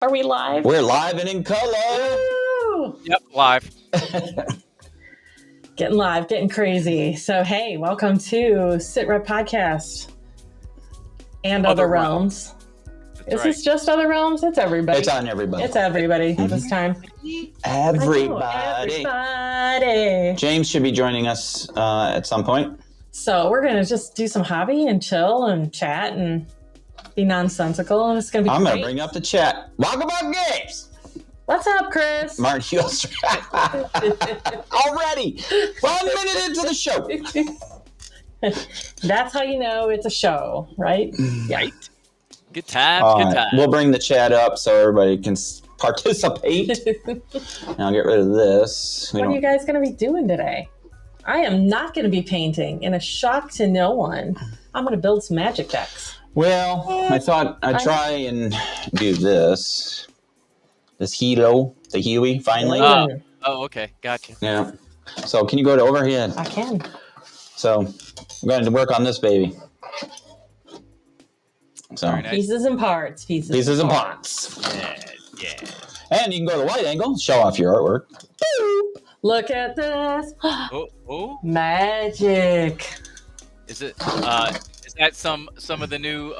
Are we live? We're live and in color. Woo! Yep, live. Getting live, getting crazy. So, hey, welcome to Sit Rep Podcast and Other Realms. Is this just Other Realms? It's everybody. It's on everybody. It's everybody this time. Everybody. James should be joining us at some point. So we're going to just do some hobby and chill and chat and be nonsensical. And it's going to be I'm great. going to bring up the chat. Welcome up, Games. What's up, Chris? Martin Hughes. Already. 1 minute into the show. That's how you know it's a show, right? Right. Good times, good times. We'll bring the chat up so everybody can participate. And I'll get rid of this. What are you guys going to be doing today? I am not going to be painting. In a shock to no one, I'm going to build some magic decks. Well, I thought I'd try and do this. This Hilo, the Huey, finally. Oh, okay. Gotcha. Yeah. So can you go to overhead? I can. So I'm going to work on this baby. So Very nice. Pieces and parts. Pieces and parts. Yeah. And you can go to wide angle, show off your artwork. Boop. Look at this. Oh. Magic. Is that some of the new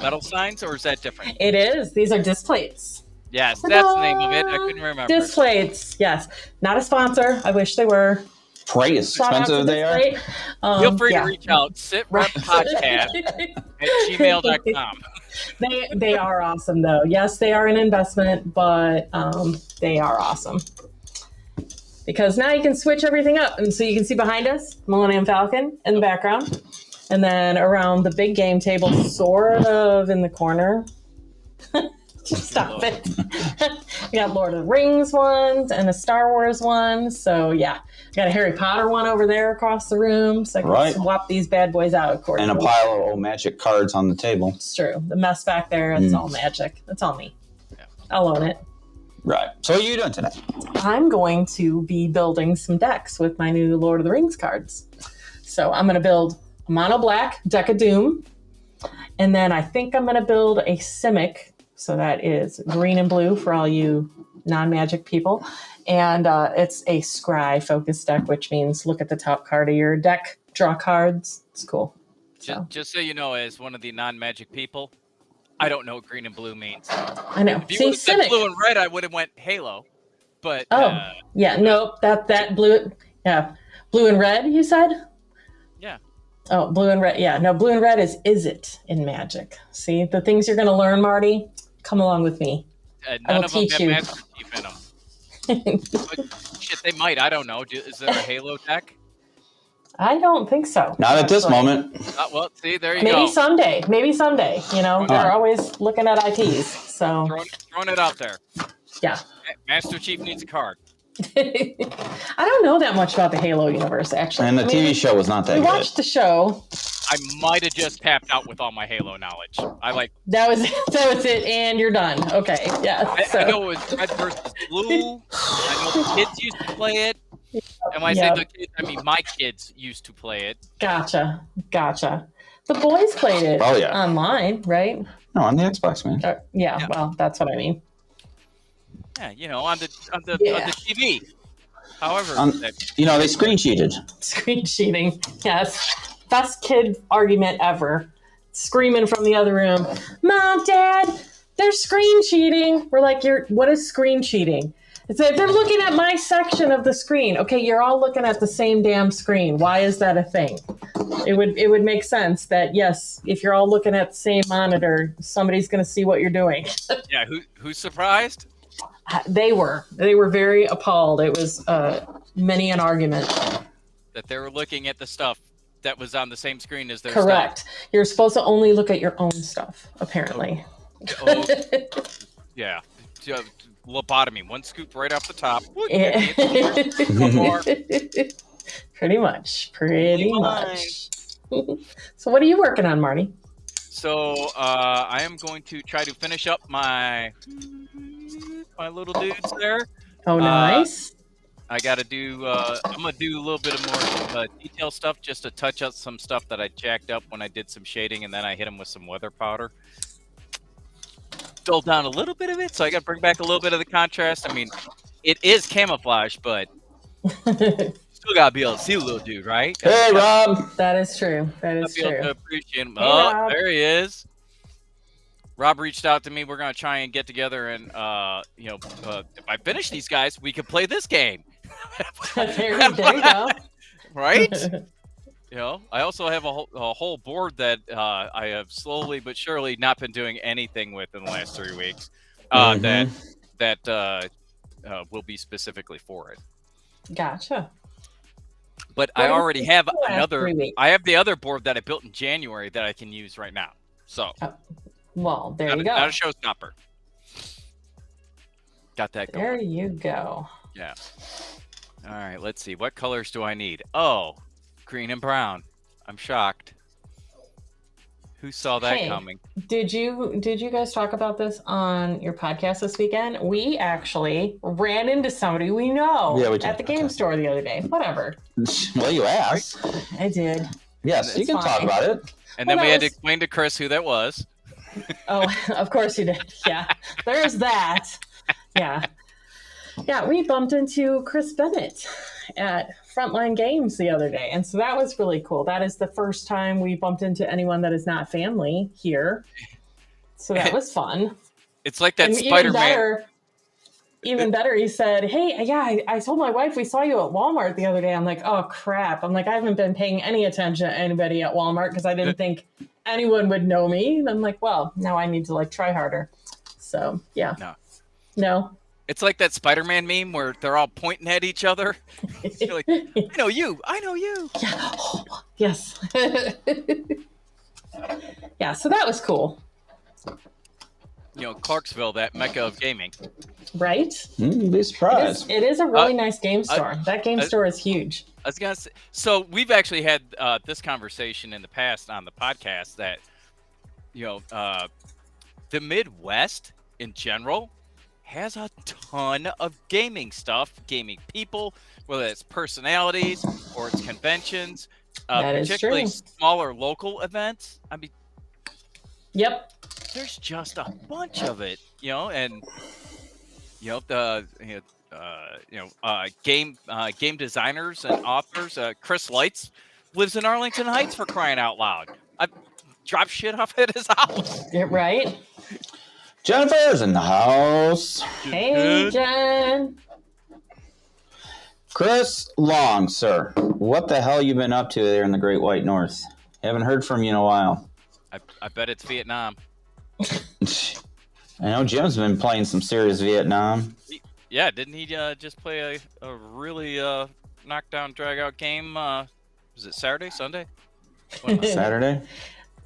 metal signs, or is that different? It is. These are disc plates. Yes, that's the name of it. I couldn't remember. Disc plates. Yes. Not a sponsor. I wish they were. Great, as Shout out to expensive they are. Disc Plate. Feel free to reach out. sitreppodcast@gmail.com. They are awesome, though. Yes, they are an investment, but they are awesome. Because now you can switch everything up. And so you can see behind us, Millennium Falcon in the background. And then around the big game table, sort of in the corner. Stop it. We got Lord of the Rings ones and a Star Wars one. So, yeah. Got a Harry Potter one over there across the room. So I can swap these bad boys out accordingly. And a pile of old magic cards on the table. It's true. The mess back there, it's all magic. That's all me. Yeah. I'll own it. Right. So what are you doing today? I'm going to be building some decks with my new Lord of the Rings cards. So I'm going to build a mono black deck of Doom. And then I think I'm going to build a Simic. So that is green and blue for all you non-magic people. And it's a scry focused deck, which means look at the top card of your deck, draw cards. It's cool. Just so you know, as one of the non-magic people, I don't know what green and blue means. I know. If you would have said blue and red, I would have went Halo. But nope. That blue, blue and red. You said. Yeah. Oh, blue and red. Yeah, no, blue and red is it in Magic? See, the things you're going to learn, Marty. Come along with me. None of them have Master Chief in them. But, shit, they might. I don't know. Is there a Halo deck? I don't think so. Not at this moment. Well, see, there you go. Maybe someday. You know, they're always looking at IPs. So throwing it out there. Yeah. Master Chief needs a card. I don't know that much about the Halo universe, actually. And the TV show was not that good. We watched the show. I might have just tapped out with all my Halo knowledge. That was it, and you're done. Okay, yeah. I know it was red versus blue. I know the kids used to play it. And when I say the kids, I mean my kids used to play it. Gotcha. The boys played it online, right? No, on the Xbox, man. Yeah, well, that's what I mean. Yeah, on the TV. However, they screen cheated. Screen cheating, yes. Best kid argument ever. Screaming from the other room, Mom, Dad, they're screen cheating. We're like, what is screen cheating? It's like, they're looking at my section of the screen. Okay, you're all looking at the same damn screen. Why is that a thing? It would make sense that, yes, if you're all looking at the same monitor, somebody's going to see what you're doing. Yeah, who's surprised? They were very appalled. It was many an argument. That they were looking at the stuff that was on the same screen as their Correct. stuff. You're supposed to only look at your own stuff, apparently. Yeah. Lobotomy. One scoop right off the top. One more. Pretty much. So what are you working on, Marty? So I am going to try to finish up my little dudes there. Oh, nice. I got to do, I'm going to do a little bit of more detail stuff just to touch up some stuff that I jacked up when I did some shading, and then I hit them with some weather powder. dull down a little bit of it, so I got to bring back a little bit of the contrast. I mean, it is camouflage, but still got to be able to see the little dude, right? Hey, Rob. That is true. That is Be able to true. appreciate him. Hey, Oh, Rob. there he is. Rob reached out to me. We're gonna try and get together, and if I finish these guys, we can play this game. there you go. Right? I also have a whole board that I have slowly but surely not been doing anything with in the last 3 weeks. That will be specifically for it. Gotcha. But What I do you already think have for the last another. 3 weeks? I have the other board that I built in January that I can use right now. So Well, there not, you go. not a showstopper. Got that going. There you go. Yeah. All right. Let's see. What colors do I need? Oh, green and brown. I'm shocked. Who saw that Hey. coming? Did you guys talk about this on your podcast this weekend? We actually ran into somebody we know Yeah, we did. at the game Okay. store the other day. Whatever. Well, you asked. I did. Yes, you It's can talk fine. about it. And Well, then we that had to was- explain to Chris who that was. Oh, of course you did. Yeah. There's that. Yeah. Yeah, we bumped into Chris Bennett at Frontline Games the other day. And so that was really cool. That is the first time we bumped into anyone that is not family here. So that was fun. It's like that And Spider-Man. even better, he said, hey, yeah, I told my wife we saw you at Walmart the other day. I'm like, oh, crap. I'm like, I haven't been paying any attention to anybody at Walmart because I didn't think anyone would know me. And I'm like, well, now I need to try harder. So, yeah. No. It's like that Spider-Man meme where they're all pointing at each other. You're like, I know you. I know you. Yeah. Yes. Yeah, so that was cool. Clarksville, that mecca of gaming. Right? Be surprised. It is a really nice game store. That game I- store is huge. I was gonna say, so we've actually had this conversation in the past on the podcast that the Midwest in general has a ton of gaming stuff, gaming people, whether it's personalities or it's conventions, That is particularly true. smaller local events. I mean, Yep. there's just a bunch of it, and game designers and authors. Chris Lights lives in Arlington Heights, for crying out loud. I drop shit off at his house. Yeah, right? Jennifer's in the house. Hey, Good. Jen. Chris Long, sir. What the hell you been up to there in the Great White North? Haven't heard from you in a while. I bet it's Vietnam. I know Jim's been playing some serious Vietnam. Yeah, didn't he just play a really knockdown, drag-out game? Was it Saturday, Sunday? Saturday?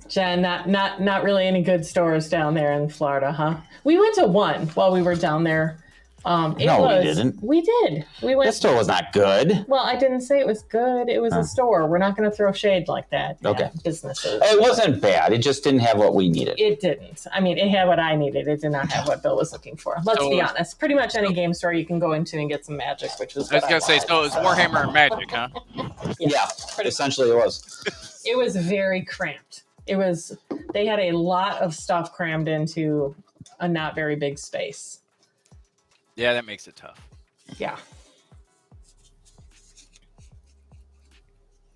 Jen, not really any good stores down there in Florida, huh? We went to one while we were down there. No, we didn't. We did. We went. That store was not good. Well, I didn't say it was good. It was a store. We're not going to throw shade like that. Okay. At businesses. It wasn't bad. It just didn't have what we needed. It didn't. I mean, it had what I needed. It did not have what Bill was looking for. Let's So- be honest. Pretty much any game store you can go into and get some magic, which was I was what gonna say, wanted. so it was Warhammer and Magic, huh? Yeah, essentially it was. It was very cramped. They had a lot of stuff crammed into a not very big space. Yeah, that makes it tough. Yeah.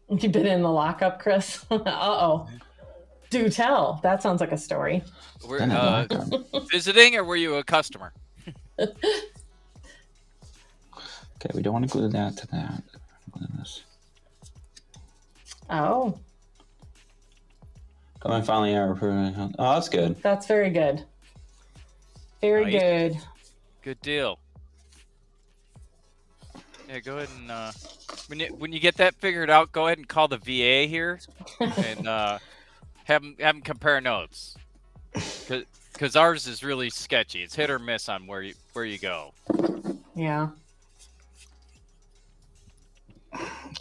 You've been in the lockup, Chris? Uh-oh. Do tell. That sounds like a story. We're Then I like 'em. visiting, or were you a customer? Okay, we don't want to glue that to that. Glue this. Oh, Come and finally are approving. Oh, that's good. that's very good. Very Nice. good. Good deal. Yeah, go ahead and when you get that figured out, go ahead and call the VA here and have them compare notes. Because ours is really sketchy. It's hit or miss on where you go. Yeah.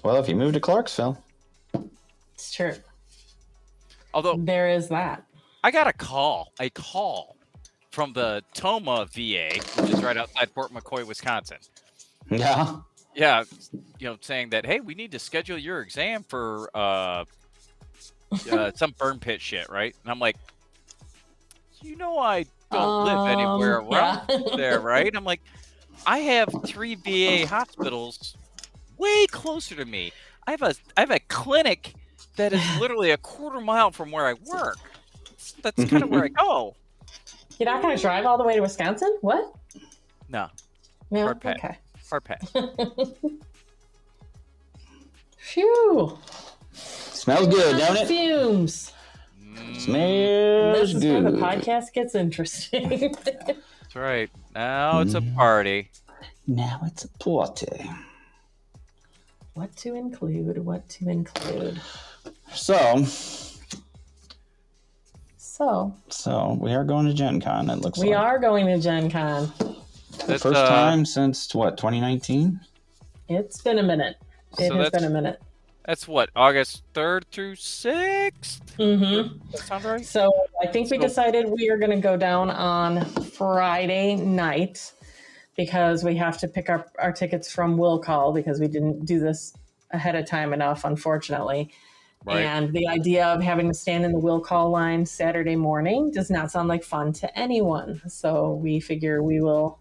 Well, if you move to Clarksville. It's true. Although There is that. I got a call from the Toma VA, which is right outside Fort McCoy, Wisconsin. Yeah. Yeah, saying that, hey, we need to schedule your exam for some burn pit shit, right? And I'm like, you know I don't live anywhere around yeah. there, right? I'm like, I have 3 VA hospitals way closer to me. I have a clinic that is literally a quarter mile from where I work. That's kind of where I go. You're not going to drive all the way to Wisconsin? What? No, No. Hard pass. Okay. hard pass. Phew. Smells good, don't it? Fumes. Smells This is where the good. podcast gets interesting. That's right. Now it's a party. Now it's a party. What to include? What to include? So So we are going to Gen Con, it looks we like. are going to Gen Con. That's, First time since, what, 2019? It's been a minute. It So has that's- been a minute. That's what, August 3rd through 6th? Mm-hmm. That sound right? So I think we So- decided we are going to go down on Friday night because we have to pick up our tickets from Will Call because we didn't do this ahead of time enough, unfortunately. Right. And the idea of having to stand in the Will Call line Saturday morning does not sound like fun to anyone. So we figure we will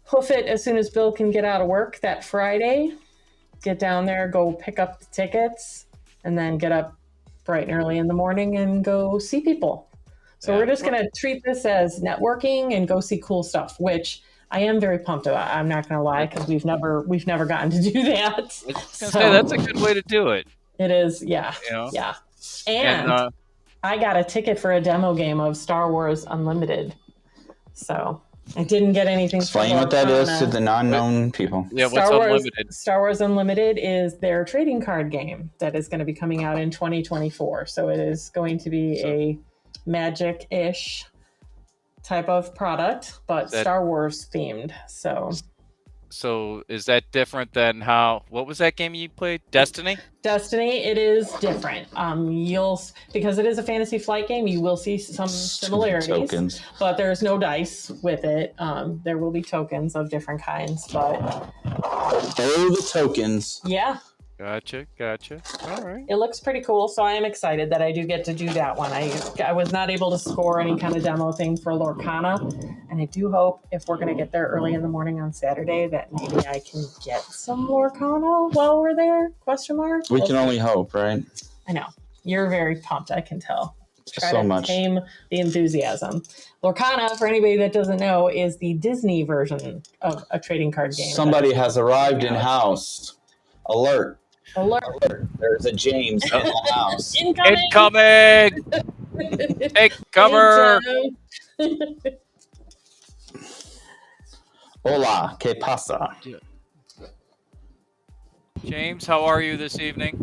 hoof it as soon as Bill can get out of work that Friday, get down there, go pick up the tickets, and then get up bright and early in the morning and go see people. So Yeah. we're just going to treat this as networking and go see cool stuff, which I am very pumped about. I'm not going to lie because we've never gotten to do that. I was gonna say, that's a good way to do it. It is, yeah, You know? yeah. And And I got a ticket for a demo game of Star Wars Unlimited. So I didn't get anything. Explain what that is to the non-known people. yeah, what's Unlimited? Star Wars Unlimited is their trading card game that is going to be coming out in 2024. So it is going to be a Magic-ish type of product, but Star Wars themed. So is that different than what was that game you played? Destiny? Destiny, it is different. Because it is a Fantasy Flight game, you will see some similarities, Tokens. but there's no dice with it. There will be tokens of different kinds, but Oh, the tokens. yeah, Gotcha. All right. it looks pretty cool. So I am excited that I do get to do that one. I was not able to score any kind of demo thing for Lorcana, and I do hope if we're going to get there early in the morning on Saturday that maybe I can get some Lorcana while we're there? Question mark. We can only hope, right? I know. You're very pumped, I can tell. Try So to much. tame the enthusiasm. Lorcana, for anybody that doesn't know, is the Disney version of a trading card game. Somebody has arrived in house. Alert. Alert. There's a James in the house. Incoming! Take cover! Hey, Hola, ¿qué pasa? James, how are you this evening?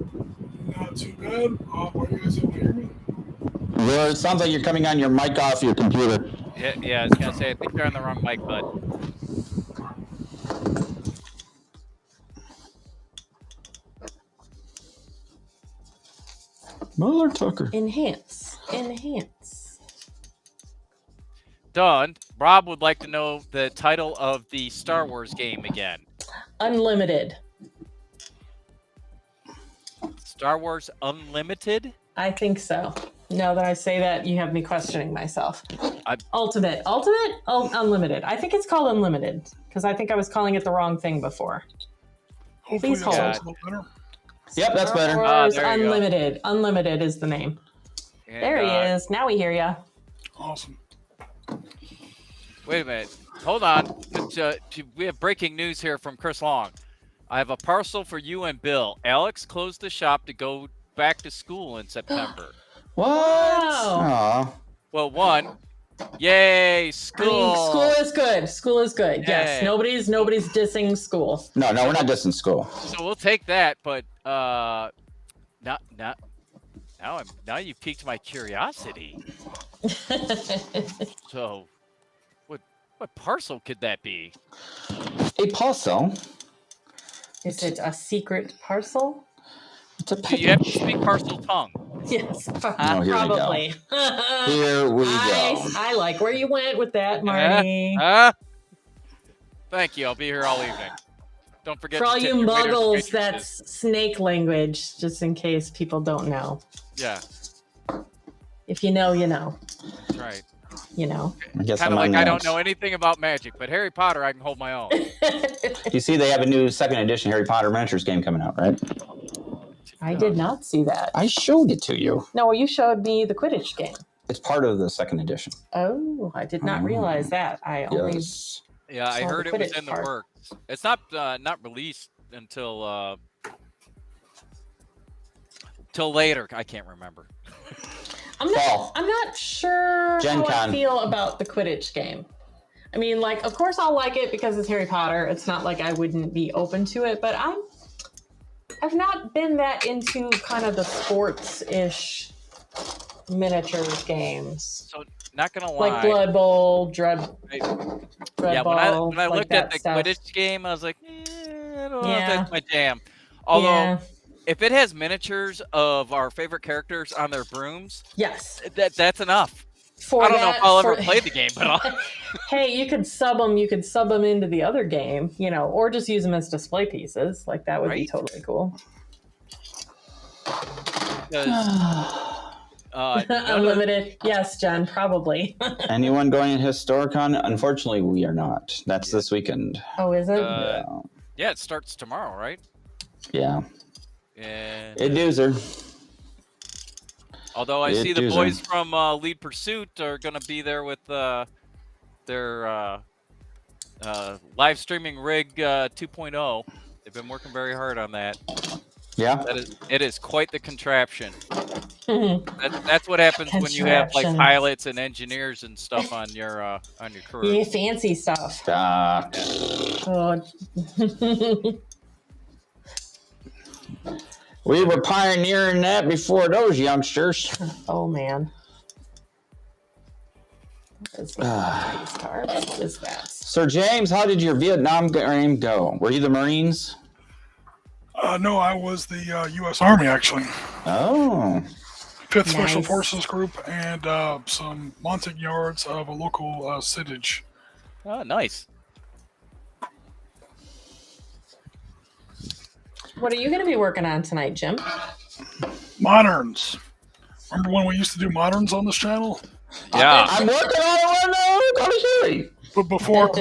Not too bad. Are you guys able to hear me? Well, it sounds like you're coming on your mic off your computer. Yeah, I was gonna say, I think you're on the wrong mic, bud. Mother Tucker. Enhance. Done. Rob would like to know the title of the Star Wars game again. Unlimited. Star Wars Unlimited? I think so. Now that I say that, you have me questioning myself. Ultimate? Oh, Unlimited. I think it's called Unlimited because I think I was calling it the wrong thing before. Hopefully Please that hold. sounds a little better. Yep, that's better. Star Wars there you go. Unlimited. Unlimited is the name. And, There he is. Now we hear ya. Awesome. Wait a minute. Hold on. We have breaking news here from Chris Long. I have a parcel for you and Bill. Alex closed the shop to go back to school in September. What? Wow. Aw. Well, one, yay, I school. mean, school is good. School is good. Yes. Yay. Nobody's dissing school. No, we're not dissing school. So we'll take that, but now you piqued my curiosity. So, what parcel could that be? A parcel. Is it a secret parcel? It's a Do you have to package. speak parcel tongue? Yes, Oh, here we go. probably. Here we go. I like where you went with that, Marty. Thank you. I'll be here all evening. Don't forget. For all to tip you your waiters and muggles, waitresses. that's snake language, just in case people don't know. Yeah. If you know, you know. That's right. You know. I guess Kind I'm of like on I that. don't know anything about Magic, but Harry Potter, I can hold my own. You see, they have a new second edition Harry Potter miniatures game coming out, right? I did not see that. I showed it to you. No, you showed me the Quidditch game. It's part of the second edition. Oh, I did not realize that. I only Yes. Yeah, I Saw the heard it was Quidditch in the part. works. It's not released until till later. I can't remember. Fall. I'm not sure Gen how I Con. feel about the Quidditch game. I mean, like, of course I'll like it because it's Harry Potter. It's not like I wouldn't be open to it, but I've not been that into kind of the sports-ish miniature games. So not gonna lie. Like Blood Bowl, Dread Yeah, Ball. when I like looked at that the stuff. Quidditch game, I was like, I don't know if Yeah. that's my jam. Although, Yeah. if it has miniatures of our favorite characters on their brooms, Yes. that's enough. For I don't know if that- I'll ever for- play the game, but I'll, Hey, you could sub them. You could sub them into the other game, you know, or just use them as display pieces. Like that would be Right. totally cool. 'cause, none of the- Unlimited. Yes, Jen, probably. Anyone going to Historicon? Unfortunately, we are not. That's this weekend. Oh, is it? yeah, it starts tomorrow, right? Yeah. And It doozer. although I It see the is, boys from Lead Pursuit are going to be there with their live streaming rig 2.0. They've been working very hard on that. Yeah. It is quite the contraption. That's what happens when you have like Contraption. pilots and engineers and stuff on your crew. Yeah, fancy stuff. Oh. We were pioneering that before those youngsters. Oh man. What is these cards? What is that? Sir James, how did your Vietnam game go? Were you the Marines? No, I was the U.S. Army, actually. Oh. 5th Special Nice. Forces Group and some Montagnards of a local sitage. Oh, nice. What are you going to be working on tonight, Jim? Moderns. Remember when we used to do moderns on this channel? Yeah. I'm working on it right now. Go to Sherry. But before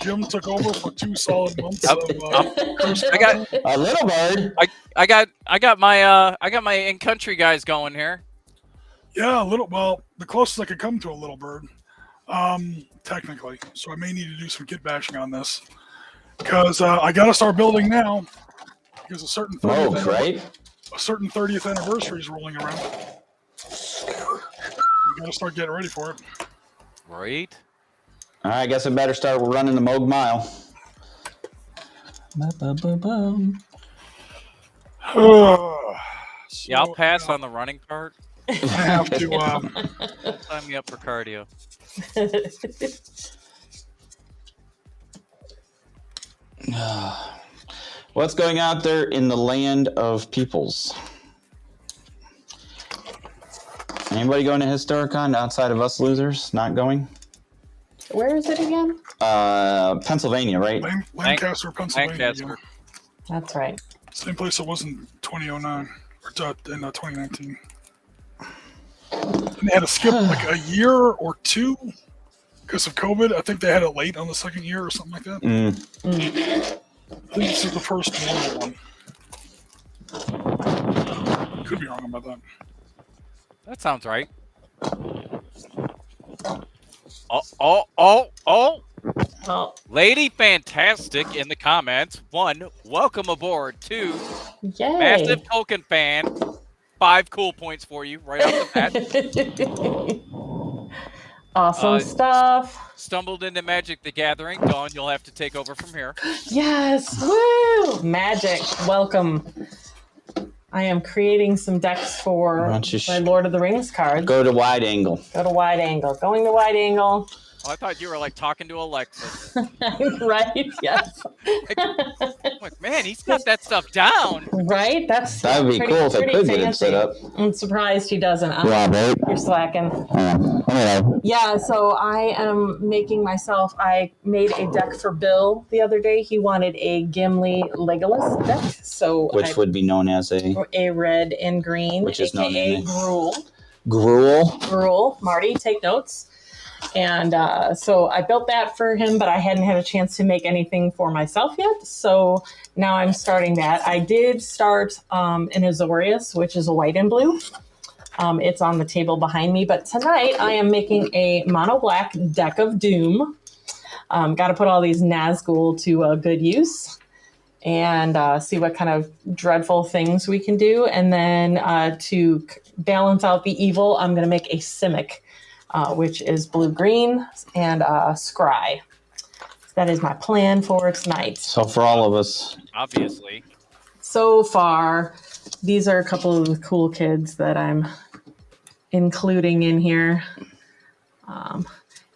Jim took over for 2 solid months of I got A little bird. I got my in country guys going here. Yeah, a little. Well, the closest I could come to a little bird, technically. So I may need to do some kit bashing on this because I got to start building now because a certain 30th, Right? a certain 30th anniversary is rolling around. You got to start getting ready for it. Right. All right, I guess I better start running the Moog Mile. Yeah, I'll pass on the running part. I have to. Sign me up for cardio. What's going out there in the land of peoples? Anybody going to Historicon outside of us losers? Not going? Where is it again? Pennsylvania, right? Lancaster, Pennsylvania. Lancaster. That's right. Same place it was in 2009 or in 2019. And they had to skip like a year or two because of COVID. I think they had it late on the second year or something like that. I think this is the first normal one. Could be wrong about that. That sounds right. Oh. Oh, Lady Fantastic in the comments. 1, welcome aboard. 2, yay. massive Tolkien fan. 5 cool points for you right off the bat. Awesome stuff. Stumbled into Magic the Gathering. Dawn, you'll have to take over from here. Yes. Woo! Magic. Welcome. I am creating some decks for Why don't you my Lord of the Rings cards. Go to wide angle. Go to wide angle. Going to wide angle. Oh, I thought you were like talking to Alexis. Right? Yes. I'm like, man, he's got that stuff down. Right? That's That would be pretty- cool if I pretty could get it set fancy. up. I'm surprised he doesn't. Robert. You're slacking. Yeah, so I am making myself, I made a deck for Bill the other day. He wanted a Gimli Legolas deck. So Which would be known as a. a red and green, Which is known aka in- Gruul. Gruel. Rule. Marty, take notes. And so I built that for him, but I hadn't had a chance to make anything for myself yet. So now I'm starting that. I did start an Azorius, which is a white and blue. It's on the table behind me. But tonight I am making a mono black Deck of Doom. Got to put all these Nazgul to good use and see what kind of dreadful things we can do. And then to balance out the evil, I'm going to make a Simic, which is blue-green, and Scry. That is my plan for tonight. So for all of us. Obviously. So far, these are a couple of the cool kids that I'm including in here.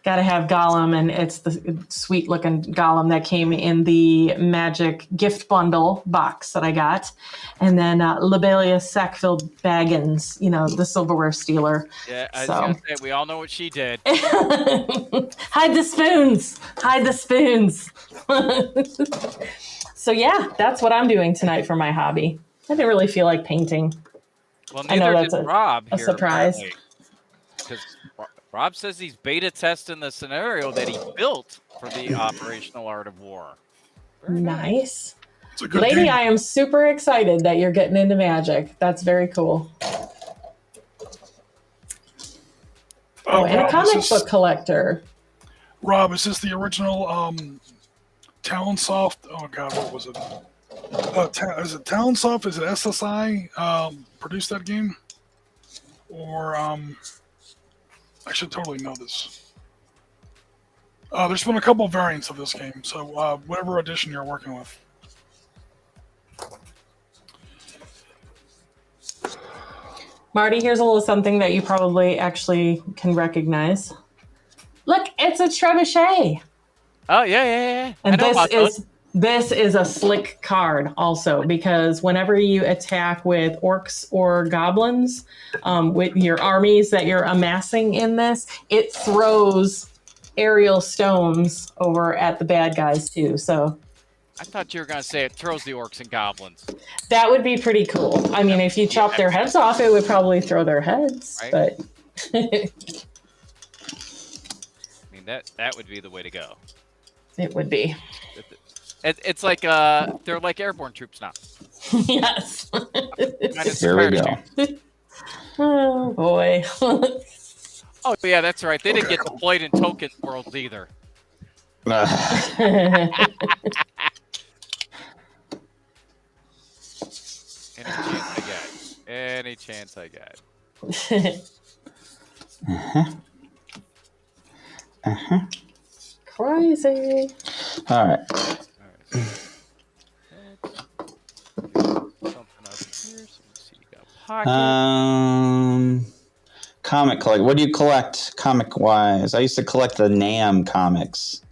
Got to have Gollum, and it's the sweet-looking Gollum that came in the Magic gift bundle box that I got. And then Lobelia Sackville Baggins, the silverware stealer. Yeah, I was going to say, we all know what she did. Hide the spoons. Hide the spoons. So, yeah, that's what I'm doing tonight for my hobby. I didn't really feel like painting. Well, I know neither that's did Rob a here, surprise. Because Rob says he's beta testing the scenario that he built for the Operational Art of War. Very Nice. It's a good Lady, game. I am super excited that you're getting into Magic. That's very cool. Oh, and a Rob, comic is this, book collector. Rob, is this the original Talonsoft? Oh God, what was it? Is it Talonsoft? Is it SSI produced that game? Or I should totally know this. There's been a couple of variants of this game, so whatever edition you're working with. Marty, here's a little something that you probably actually can recognize. Look, it's a trebuchet. Oh, yeah. I And know about those. this is a slick card also, because whenever you attack with orcs or goblins, with your armies that you're amassing in this, it throws aerial stones over at the bad guys too. So I thought you were going to say it throws the orcs and goblins. that would be pretty cool. I mean, if you chop their heads off, it would probably throw their heads. Right. But I mean, that would be the way to go. it would be. It's like they're like airborne troops now. Yes. Minus Here the we go. parachute. Oh boy. Oh yeah, that's right. They didn't get deployed in token worlds either. Any chance I got. Crazy. All right. Something up here. So let's see. You got pocket. Comic collect. What do you collect comic wise? I used to collect the Nam comics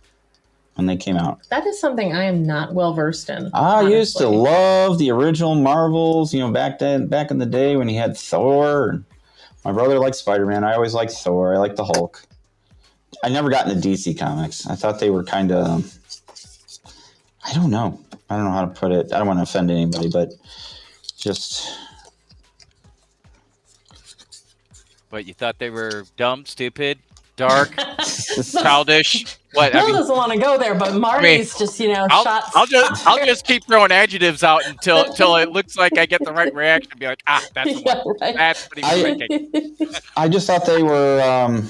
when they came out. That is something I am not well versed in. I used to honestly. love the original Marvels. Back in the day when you had Thor. And my brother liked Spider-Man. I always liked Thor. I liked the Hulk. I never got into DC comics. I thought they were kind of. I don't know how to put it. I don't want to offend anybody, but just. But you thought they were dumb, stupid, dark, childish. What? Bill doesn't want to go there, but Marty's just, shots. I'll just keep throwing adjectives out until it looks like I get the right reaction. Be like, that's the Yeah, one. right. That's what he was thinking. I just thought they were.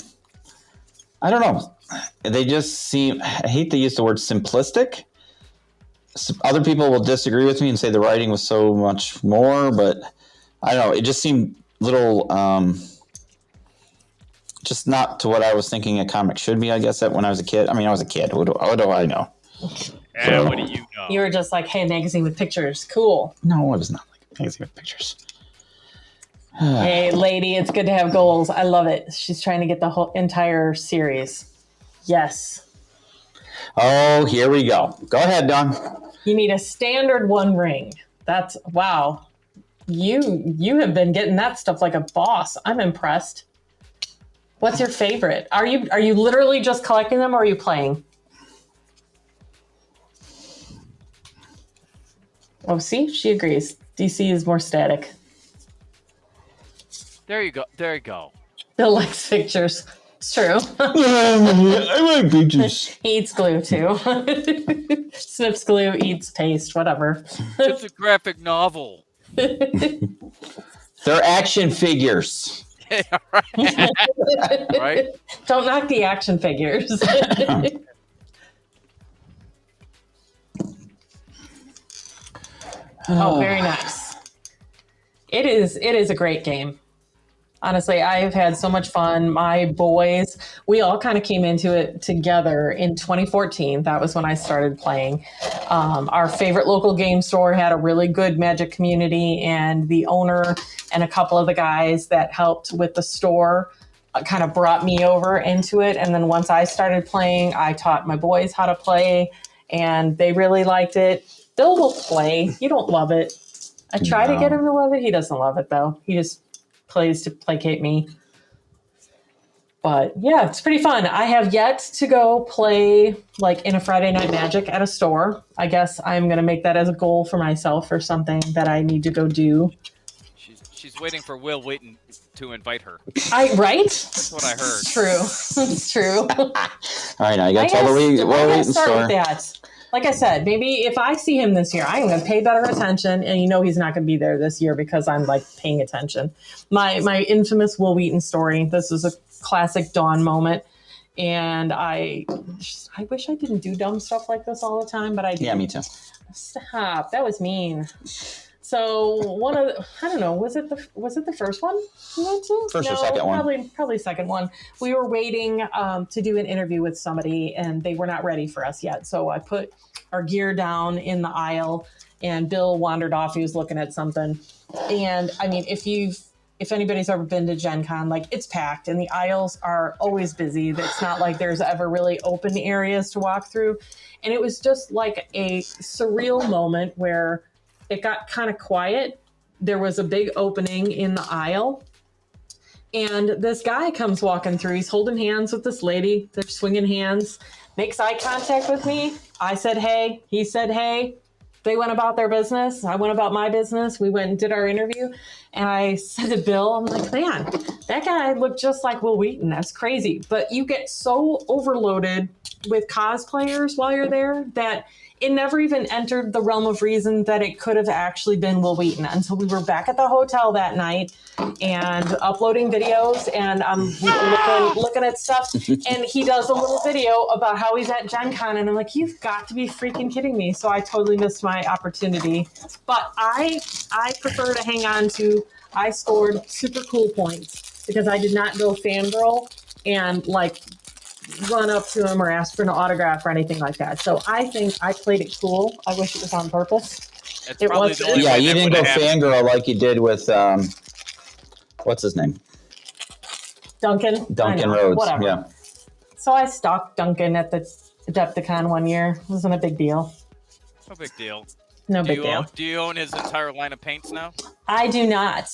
I don't know. They just seem. I hate to use the word simplistic. Other people will disagree with me and say the writing was so much more, but I don't know. It just seemed little. Just not to what I was thinking a comic should be, I guess, when I was a kid. I mean, I was a kid. What do I know? Yeah, what do you know? You were just like, hey, magazine with pictures. Cool. No, it was not like a magazine with pictures. Hey, lady, it's good to have goals. I love it. She's trying to get the whole entire series. Yes. Oh, here we go. Go ahead, Don. You need a standard one ring. That's, wow. You have been getting that stuff like a boss. I'm impressed. What's your favorite? Are you literally just collecting them, or are you playing? Oh, see, she agrees. DC is more static. There you go. There you go. Bill likes pictures. It's true. I like pictures. He eats glue too. Snips glue, eats paste, whatever. It's a graphic novel. They're action figures. Yeah, right. Right? Don't knock the action figures. Oh, very nice. It is a great game. Honestly, I've had so much fun. My boys, we all kind of came into it together in 2014. That was when I started playing. Our favorite local game store had a really good Magic community, and the owner and a couple of the guys that helped with the store kind of brought me over into it. And then once I started playing, I taught my boys how to play, and they really liked it. Bill will play. You don't love it. I try to get him to love it. He doesn't love it, though. He just plays to placate me. But yeah, it's pretty fun. I have yet to go play like in a Friday Night Magic at a store. I guess I'm going to make that as a goal for myself or something that I need to go do. She's waiting for Will Wheaton to invite her. Right? That's what I heard. It's true. It's true. All right, now you got to tell the Wheaton start store. with that. Like I said, maybe if I see him this year, I'm going to pay better attention. And you know he's not going to be there this year because I'm like paying attention. My infamous Will Wheaton story. This was a classic Dawn moment. And I wish I didn't do dumb stuff like this all the time, but I do. Yeah, me too. Stop. That was mean. So one of the, I don't know, was it the first one you went to? First or second one? Probably second one. We were waiting to do an interview with somebody, and they were not ready for us yet. So I put our gear down in the aisle, and Bill wandered off. He was looking at something. And I mean, if anybody's ever been to Gen Con, like it's packed and the aisles are always busy. It's not like there's ever really open areas to walk through. And it was just like a surreal moment where it got kind of quiet. There was a big opening in the aisle. And this guy comes walking through. He's holding hands with this lady. They're swinging hands, makes eye contact with me. I said, hey. He said, hey. They went about their business. I went about my business. We went and did our interview. And I said to Bill, I'm like, man, that guy looked just like Will Wheaton. That's crazy. But you get so overloaded with cosplayers while you're there that it never even entered the realm of reason that it could have actually been Will Wheaton until we were back at the hotel that night and uploading videos, and I'm looking at stuff, and he does a little video about how he's at Gen Con, and I'm like, you've got to be freaking kidding me. So I totally missed my opportunity. But I prefer to hang on to, I scored super cool points because I did not go fangirl and like run up to him or ask for an autograph or anything like that. So I think I played it cool. I wish it was on purpose. It's probably the only Yeah, way you that didn't go would've happened. fangirl like you did with what's his name? Duncan Duncan I know, Rhodes. whatever. Yeah. So I stalked Duncan at the Adepticon one year. It wasn't a big deal. No big deal. No big deal. Do you own his entire line of paints now? I do not.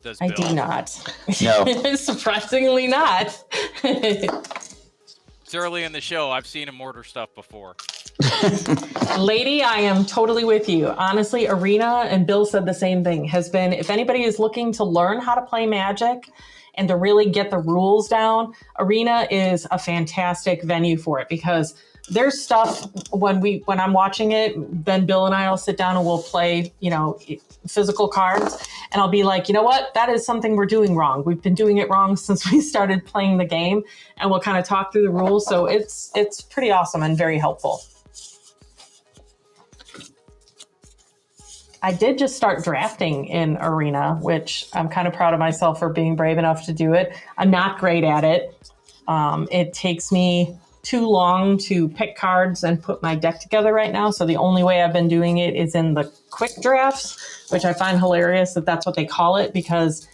Does I Bill? do not. No. Surprisingly not. It's early in the show. I've seen him order stuff before. Lady, I am totally with you. Honestly, Arena, and Bill said the same thing, has been, if anybody is looking to learn how to play Magic and to really get the rules down, Arena is a fantastic venue for it because there's stuff when I'm watching it, then Bill and I will sit down and we'll play, physical cards. And I'll be like, you know what? That is something we're doing wrong. We've been doing it wrong since we started playing the game, and we'll kind of talk through the rules. So it's pretty awesome and very helpful. I did just start drafting in Arena, which I'm kind of proud of myself for being brave enough to do it. I'm not great at it. It takes me too long to pick cards and put my deck together right now. So the only way I've been doing it is in the quick drafts, which I find hilarious that that's what they call it because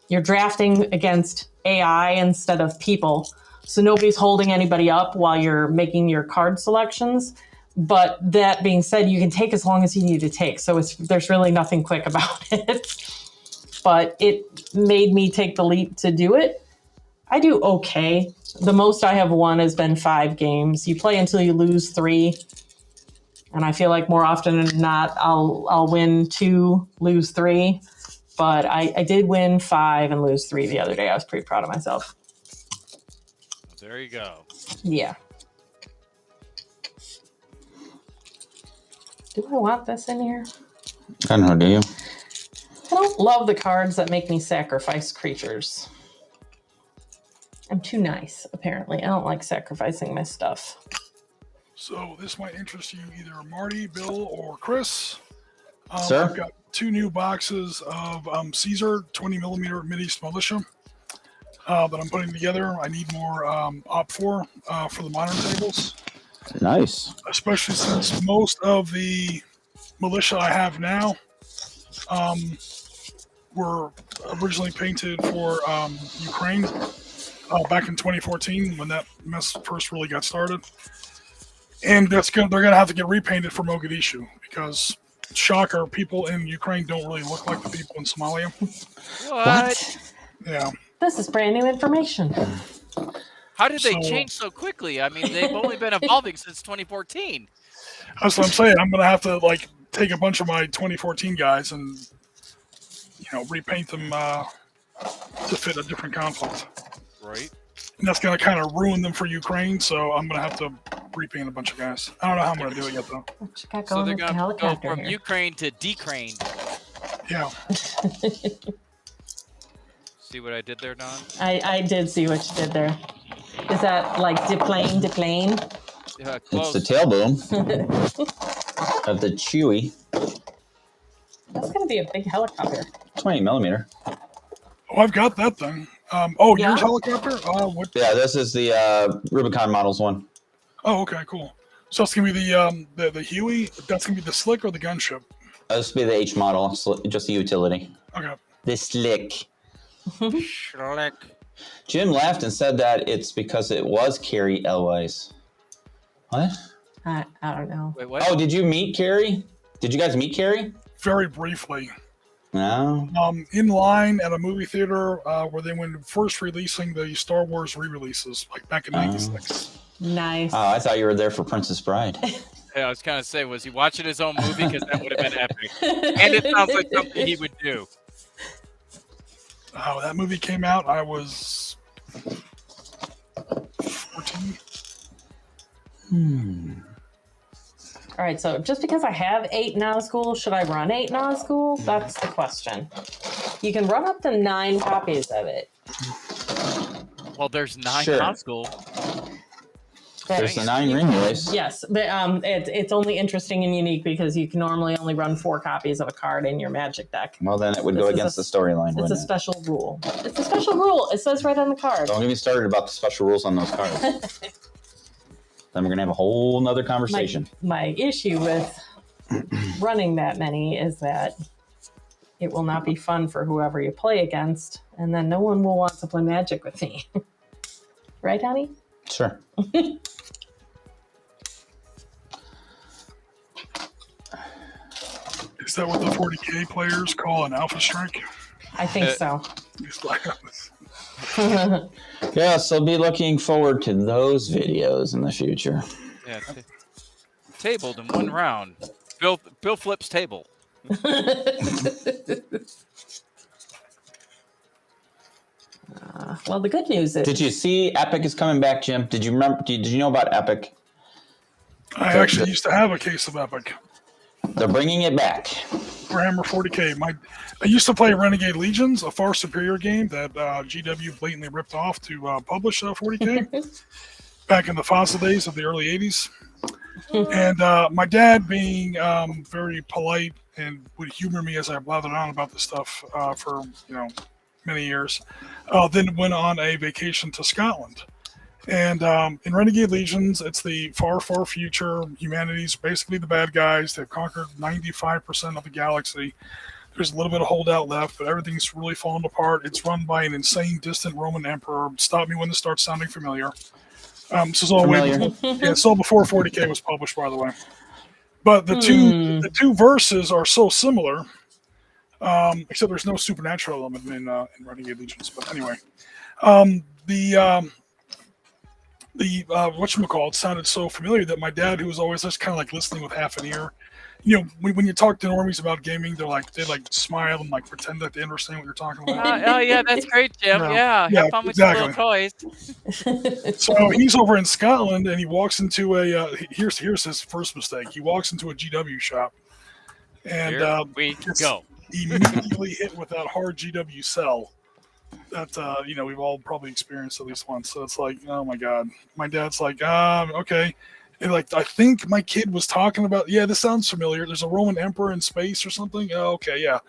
you're drafting against AI instead of people. So nobody's holding anybody up while you're making your card selections. But that being said, you can take as long as you need to take. So there's really nothing quick about it. But it made me take the leap to do it. I do okay. The most I have won has been 5 games. You play until you lose 3. And I feel like more often than not, I'll win 2, lose 3. but I did win 5 and lose 3 the other day. I was pretty proud of myself. There you go. Yeah. Do I want this in here? I don't know, do you? I don't love the cards that make me sacrifice creatures. I'm too nice, apparently. I don't like sacrificing my stuff. So this might interest you, either Marty, Bill, or Chris. Sir? I've got 2 new boxes of Caesar 20mm Mideast Militia that I'm putting together. I need more Op 4 for the modern tables, Nice. especially since most of the militia I have now were originally painted for Ukraine back in 2014 when that mess first really got started. And they're gonna have to get repainted for Mogadishu because, shocker, people in Ukraine don't really look like the people in Somalia. What? Yeah. This is brand new information. How did they So- change so quickly? I mean, they've only been evolving since 2014. That's what I'm saying. I'm gonna have to take a bunch of my 2014 guys and repaint them to fit a different conflict. Right. And that's gonna kind of ruin them for Ukraine. So I'm gonna have to repaint a bunch of guys. I don't know how I'm gonna do it yet though. What you got So going they're with the going to go helicopter from here? Ukraine to Decrane. Yeah. See what I did there, Don? I did see what you did there. Is that like deplane? Yeah, It's close. the tail boom of the Chewy That's gonna be a big helicopter. 20mm. Oh, I've got that thing. Yeah? Yours helicopter? What? Yeah, this is the Rubicon Models one. Oh, okay, cool. So it's gonna be the Huey. That's gonna be the Slick or the gunship. This will be the H model, just the utility. Okay. The Slick. Schlick. Jim laughed and said that it's because it was Carrie Elwise. What? I don't know. Wait, what? Oh, did you meet Carrie? Did you guys meet Carrie? Very briefly. No. In line at a movie theater where they were first releasing the Star Wars re-releases, like back in '96. Nice. Oh, I thought you were there for Princess Bride. Yeah, I was kind of say, was he watching his own movie? Because that would have been epic. And it sounds like something he would do. Oh, that movie came out. I was 14. All right, so just because I have 8 Nazgul, should I run 8 Nazgul? That's the question. You can run up to 9 copies of it. Well, there's 9 Sure. Nazgul. There's the 9 ring race. Yes, but it's only interesting and unique because you can normally only run 4 copies of a card in your Magic deck. Well, then it would This go is against a- the storyline, It's a wouldn't it? special rule. It's a special rule. It says right on the card. Don't get me started about the special rules on those cards. Then we're going to have a whole nother conversation. My issue with running that many is that it will not be fun for whoever you play against, and then no one will want to play Magic with me. Right, honey? Sure. Is that what the 40K players call an alpha strike? I think so. It's like, Yeah, so be looking forward to those videos in the future. Yeah, tabled in 1 round. Bill flips table. Well, the good news is Did you see Epic is coming back, Jim? Did you remember? Did you know about Epic? I actually used to have a case of Epic. They're bringing it back. Warhammer 40K. I used to play Renegade Legions, a far superior game that GW blatantly ripped off to publish 40K back in the fossil days of the early 80s. And my dad, being very polite and would humor me as I blathered on about this stuff for many years, then went on a vacation to Scotland. And in Renegade Legions, it's the far, far future. Humanity's basically the bad guys. They've conquered 95% of the galaxy. There's a little bit of holdout left, but everything's really falling apart. It's run by an insane, distant Roman emperor. Stop me when this starts sounding familiar. This is all way Familiar. before, it's all before 40K was published, by the way. But the two verses are so similar, except there's no supernatural element in Renegade Legions. But anyway, the whatchamacallit sounded so familiar that my dad, who was always just kind of like listening with half an ear, when you talk to normies about gaming, they smile and like pretend that they understand what you're talking about. Oh yeah, that's great, Jim. Yeah. Yeah, have fun with your little toys. So he's over in Scotland, and he walks into a. Here's his first mistake. He walks into a GW shop, and Here we gets go. immediately hit with that hard GW sell. That we've all probably experienced at least once. So it's like, oh my god. My dad's like, okay. And like, I think my kid was talking about, yeah, this sounds familiar. There's a Roman emperor in space or something. Oh, okay, yeah.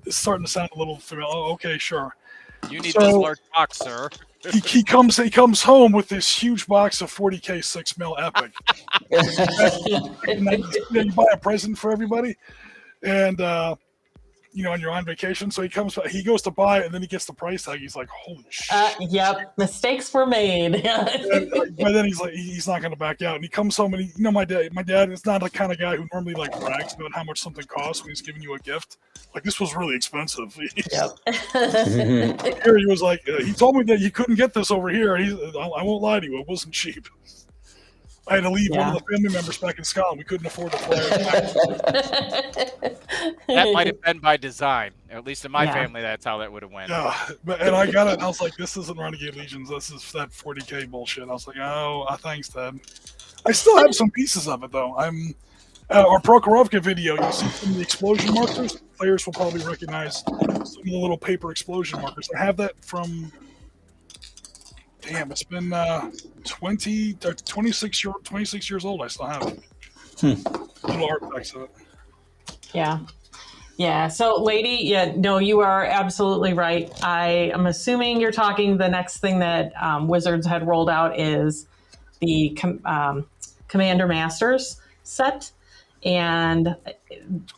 This is starting to sound a little familiar. Oh, okay, sure. You need this large box, sir. He comes home with this huge box of 40K 6mm Epic. And then you buy a present for everybody, and and you're on vacation. So he goes to buy it, and then he gets the price tag. He's like, holy shit. Yep, mistakes were made. But then he's like, he's not going to back out. And he comes home, and my dad is not the kind of guy who normally like brags about how much something costs when he's giving you a gift. Like, this was really expensive. Yep. Here he was like, he told me that you couldn't get this over here. I won't lie to you, it wasn't cheap. I had to leave one of the family members back in Scotland. We couldn't afford to fly. That might have been by design. At least in my family, that's how that would have went. Yeah, and I got it. And I was like, "This isn't Renegade Legions. This is that 40K bullshit." I was like, "Oh, thanks, Dad." I still have some pieces of it though. I'm our Prokhorovka video. You see some of the explosion markers. Players will probably recognize some of the little paper explosion markers. I have that from. Damn, it's been 26 years old. I still have it. Little artifacts of it. Yeah. So, lady, no, you are absolutely right. I am assuming you're talking. The next thing that Wizards had rolled out is the Commander Masters set, and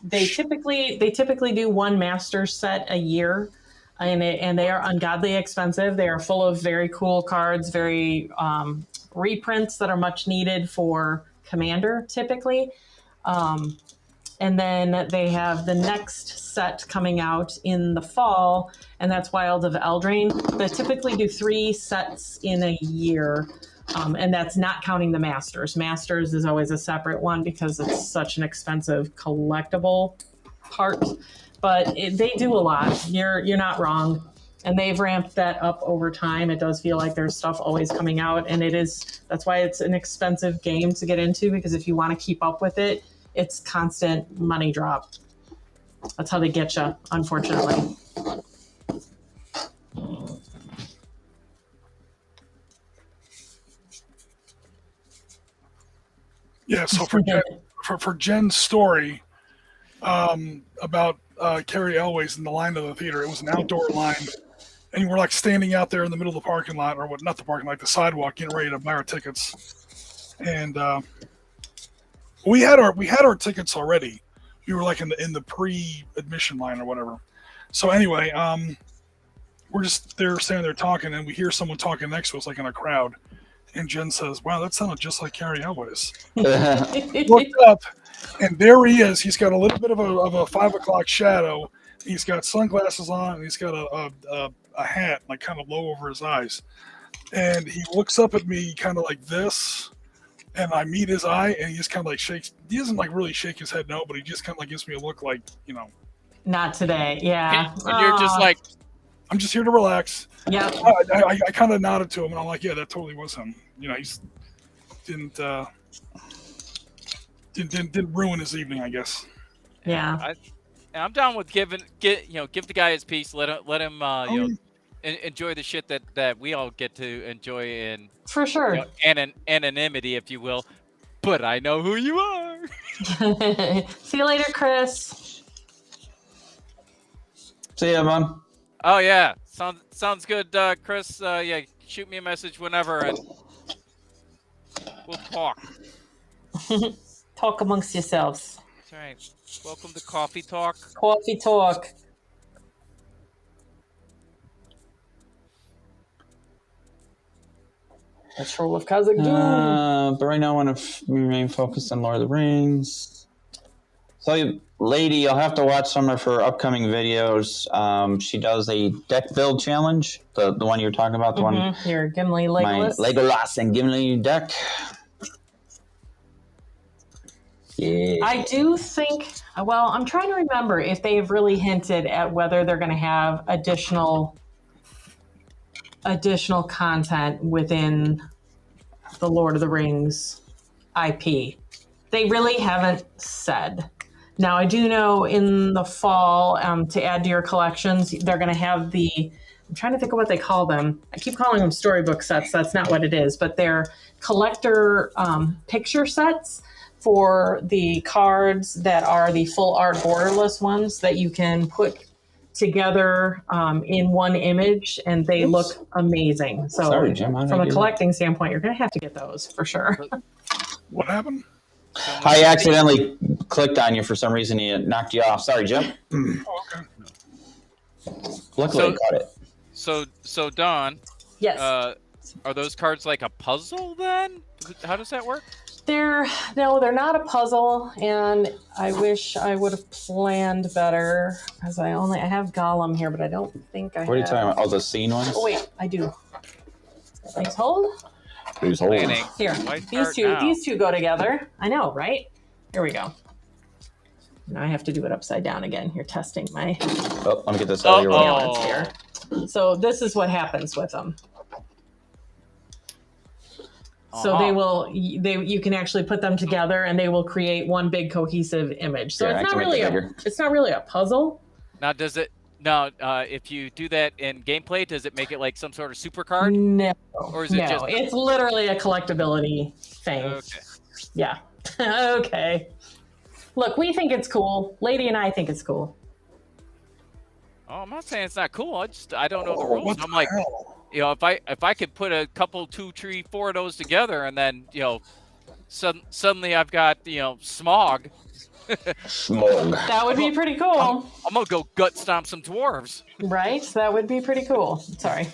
they typically do one Masters set a year. And they are ungodly expensive. They are full of very cool cards, very reprints that are much needed for Commander, typically. And then they have the next set coming out in the fall, and that's Wild of Eldraine. They typically do 3 sets in a year, and that's not counting the Masters. Masters is always a separate one because it's such an expensive collectible part. But they do a lot. You're not wrong. And they've ramped that up over time. It does feel like there's stuff always coming out. And that's why it's an expensive game to get into, because if you want to keep up with it, it's constant money drop. That's how they get you, unfortunately. Yeah, so for Jen's story about Carrie Elways in the line of the theater, it was an outdoor line, and we're like standing out there in the middle of the parking lot, or what? Not the parking lot, the sidewalk, getting ready to buy our tickets. And we had our tickets already. We were like in the pre-admission line or whatever. So anyway, we're just there standing there talking, and we hear someone talking next to us, like in a crowd. And Jen says, "Wow, that sounded just like Carrie Elways." Looked up, and there he is. He's got a little bit of a 5 o'clock shadow. He's got sunglasses on, and he's got a hat, like kind of low over his eyes. And he looks up at me kind of like this, and I meet his eye, and he just kind of like shakes. He doesn't like really shake his head, no, but he just kind of like gives me a look like, Not today. Yeah. And you're just like, I'm just here to relax. Yeah. I kind of nodded to him, and I'm like, yeah, that totally was him. He's didn't ruin his evening, I guess. Yeah. I'm down with give the guy his piece. Let him enjoy the shit that we all get to enjoy in, for sure, anonymity, if you will. But I know who you are. See you later, Chris. See ya, Mom. Oh yeah, sounds good, Chris. Yeah, shoot me a message whenever, and we'll talk. Talk amongst yourselves. That's right. Welcome to Coffee Talk. Coffee Talk. The Troll of Khazad-dûm. But right now I want to remain focused on Lord of the Rings. So, lady, you'll have to watch some of her upcoming videos. She does a deck build challenge, the one you're talking about, the one your Gimli my Legolas. Legolas and Gimli deck. Yeah. I do think, well, I'm trying to remember if they've really hinted at whether they're going to have additional content within the Lord of the Rings IP. They really haven't said. Now, I do know in the fall, to add to your collections, they're going to have I'm trying to think of what they call them. I keep calling them storybook sets. That's not what it is, but they're collector picture sets for the cards that are the full art borderless ones that you can put together in one image, and they look amazing. So Sorry, Jim. How did from I a do that? collecting standpoint, you're going to have to get those for sure. What happened? I accidentally clicked on you for some reason. It knocked you off. Sorry, Jim. Oh, okay. Luckily, I caught it. So Dawn, Yes. are those cards like a puzzle then? How does that work? They're not a puzzle, and I wish I would have planned better because I have Gollum here, but I don't think I What are you have. talking about? Oh, the scene ones? Oh wait, I do. Please hold. Who's holding? Planning. Here, Why these start now? these two go together. I know, right? Here we go. Now I have to do it upside down again. You're testing my Oh, let me get this out of your way. balance here. So this is what happens with them. So you can actually put them together, and they will create one big cohesive image. So Yeah, I it's can not make it really bigger. it's not really a puzzle. Now, if you do that in gameplay, does it make it like some sort of super card? No, Or is it no, just- it's literally a collectability thing. Okay. Yeah. Okay. Look, we think it's cool. Lady and I think it's cool. Oh, I'm not saying it's not cool. I don't know the rules. What I'm the like, hell? if I could put a couple, 2, 3, 4 of those together, and then suddenly I've got smog. Smog. That would be pretty cool, I'm gonna go gut stomp some dwarves. right? That would be pretty cool. Sorry.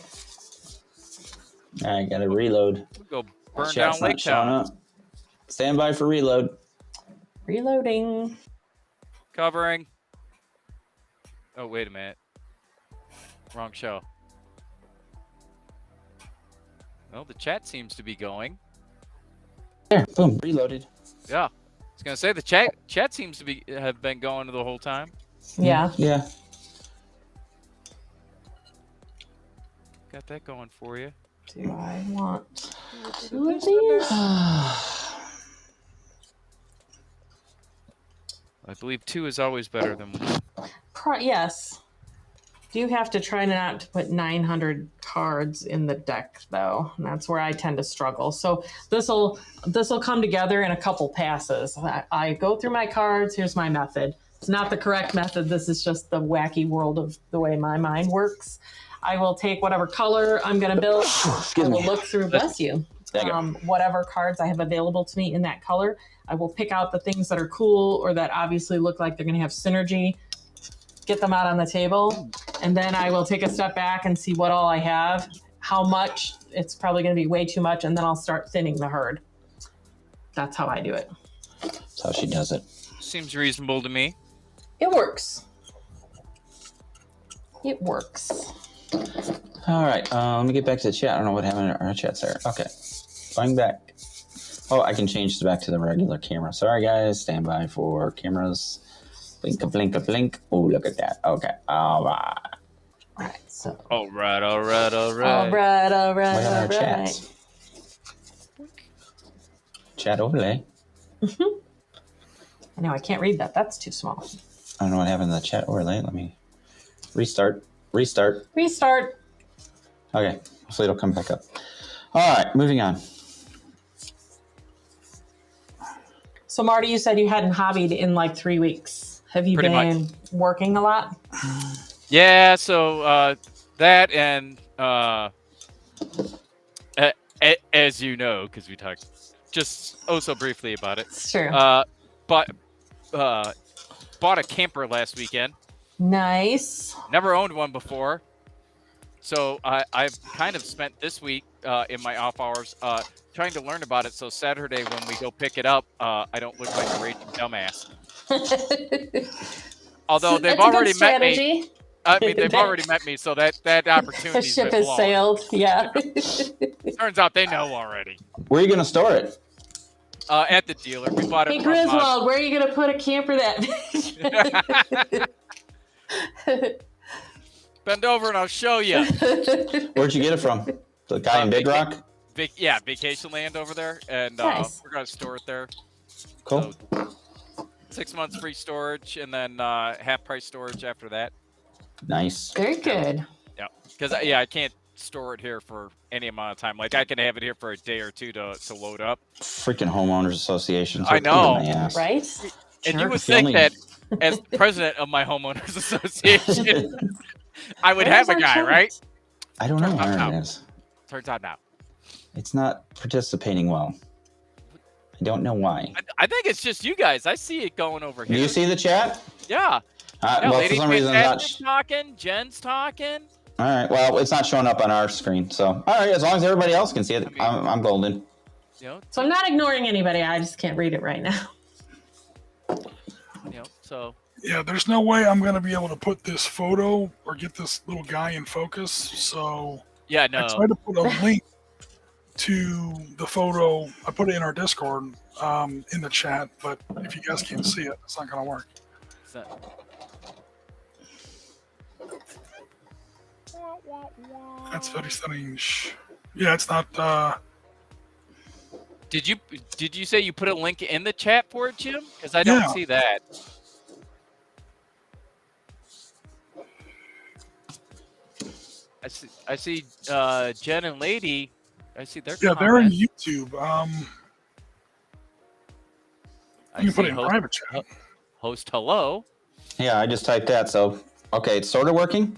I gotta reload. Go burn Chat's down not Lake showing Town. up. Stand by for reload. Reloading. Covering. Oh, wait a minute. Wrong show. Well, the chat seems to be going. There, boom, reloaded. Yeah. I was gonna say the chat seems to have been going the whole time. Yeah. Yeah. Got that going for you. Do I want two of these? I believe 2 is always better than 1. Yes. Do have to try not to put 900 cards in the deck, though. And that's where I tend to struggle. So this'll come together in a couple passes. I go through my cards. Here's my method. It's not the correct method. This is just the wacky world of the way my mind works. I will take whatever color I'm going to build. Excuse I will me. look through, bless you, There you go. whatever cards I have available to me in that color. I will pick out the things that are cool or that obviously look like they're going to have synergy, get them out on the table, and then I will take a step back and see what all I have, how much. It's probably going to be way too much, and then I'll start thinning the herd. That's how I do it. That's how she does it. Seems reasonable to me. It works. It works. All right, let me get back to the chat. I don't know what happened. Our chat's there. Okay, going back. Oh, I can change this back to the regular camera. Sorry, guys. Stand by for cameras. Blink a blink a blink. Oh, look at that. Okay. All right. All right. So. All right. All right. All right. All What are our right. chats? Chat overlay. No, I can't read that. That's too small. I don't know what happened to the chat overlay. Let me restart. Restart. Restart. Okay. Hopefully it'll come back up. All right. Moving on. So, Marty, you said you hadn't hobbied in like 3 weeks. Have you Pretty been working a lot? Yeah. So that and as you know, because we talked just so briefly about it. It's true. Bought a camper last weekend. Nice. Never owned one before. So I've kind of spent this week in my off hours trying to learn about it. So Saturday when we go pick it up, I don't look like a raging dumbass. Although they've already met me. I mean, they've already met me, so that The opportunity's ship been has blown. sailed. Yeah. Turns out they know already. Where are you going to store it? At the dealer. We bought Hey it from. Griswold, where are you gonna put a camper that? Bend over and I'll show you. Where'd you get it from? The guy in Big Rock? Yeah, vacation land over there, and Nice. we're gonna store it there. Cool. So, 6 months free storage, and then half price storage after that. Nice. Very good. Yeah, because I can't store it here for any amount of time. Like I can have it here for a day or two to load up. Freaking homeowners associations. I know. Right? And you would Jerks. The only- think that as president of my homeowners association, I would Where's have a our guy, church? right? I don't know Turns where out. it is. Turns out now. It's not participating well. I don't know why. I think it's just you guys. I see it going over Do here. you see the chat? Yeah. Yeah, Well, for Lady some reason it's not. Fantastic talking. Jen's talking. All right. Well, it's not showing up on our screen. So, all right. As long as everybody else can see it, I'm golden. You know, So I'm not ignoring anybody. I just can't read it right now. so Yeah, there's no way I'm going to be able to put this photo or get this little guy in focus. So yeah, I no. tried to put a link to the photo. I put it in our Discord in the chat, but if you guys can't see it, it's not going to work. It's not- That's very strange. Yeah, it's not. Did you say you put a link in the chat for it, Jim? Because I don't Yeah. see that. I see Jen and Lady. I see their Yeah, they're in comments. YouTube. I You can put see it in host, private chat. host hello. Yeah, I just typed that. So, okay, it's sort of working.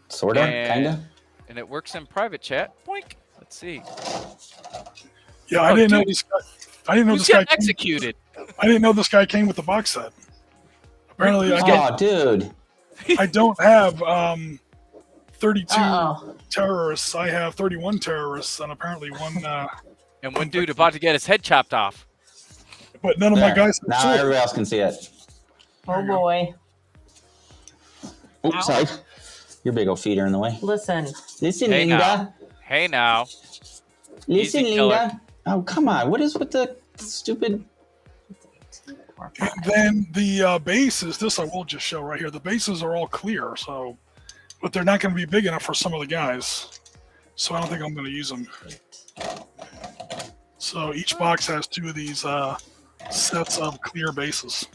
Sort of, And- kind of. And it works in private chat. Boink. Let's see. Yeah, I Oh, didn't know dude. this guy. I didn't know Who's this guy. getting executed? I didn't know this guy came with the box set. Apparently, Oh, dude. I don't have 32 Uh-oh. terrorists. I have 31 terrorists, and apparently one. And one dude about to get his head chopped off. But none of my There. guys have Now sword. everybody else can see it. Oh boy. Oops, Ow. sorry. Your big old feet are in the way. Listen. Listen, Hey, Linda. now. Hey now. Listen, Easy killer. Linda. Oh, come on. What is with the stupid... And then the bases, this I will just show right here. The bases are all clear, so, but they're not going to be big enough for some of the guys. So I don't think I'm going to use them. So each box has two of these sets of clear bases.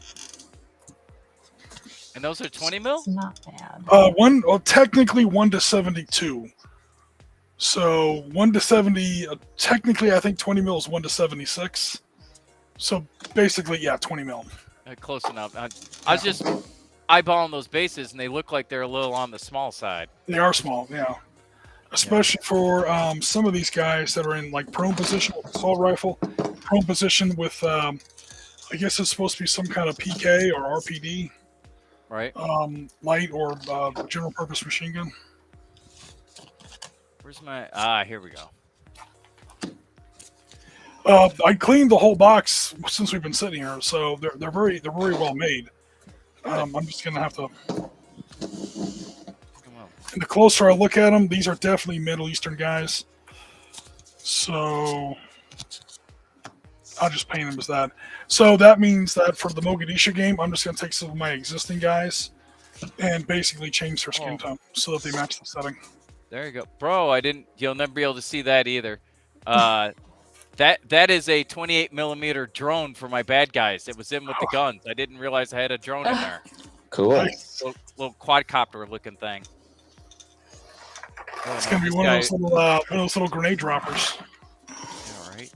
And those are 20 mil? It's not bad. Technically 1 to 72. So 1 to 70, technically I think 20 mil is 1 to 76. So basically, yeah, 20 mil. Close enough. I was just eyeballing those bases, and they look like they're a little on the small side. They are small, yeah. Especially for some of these guys that are in like prone position with assault rifle, prone position with, I guess it's supposed to be some kind of PK or RPD, Right? light or general purpose machine gun. Where's my... here we go. I cleaned the whole box since we've been sitting here, so they're very well made. I'm just gonna have to. Come on. And the closer I look at them, these are definitely Middle Eastern guys. So I'll just paint them as that. So that means that for the Mogadishu game, I'm just gonna take some of my existing guys and basically change their skin tone so that they match the setting. There you go. Bro, you'll never be able to see that either. That is a 28 millimeter drone for my bad guys. It was in with the guns. I didn't realize I had a drone in there. Cool. Nice. Little quadcopter looking thing. Oh, It's no, gonna be this one guy- of those little grenade droppers. All right.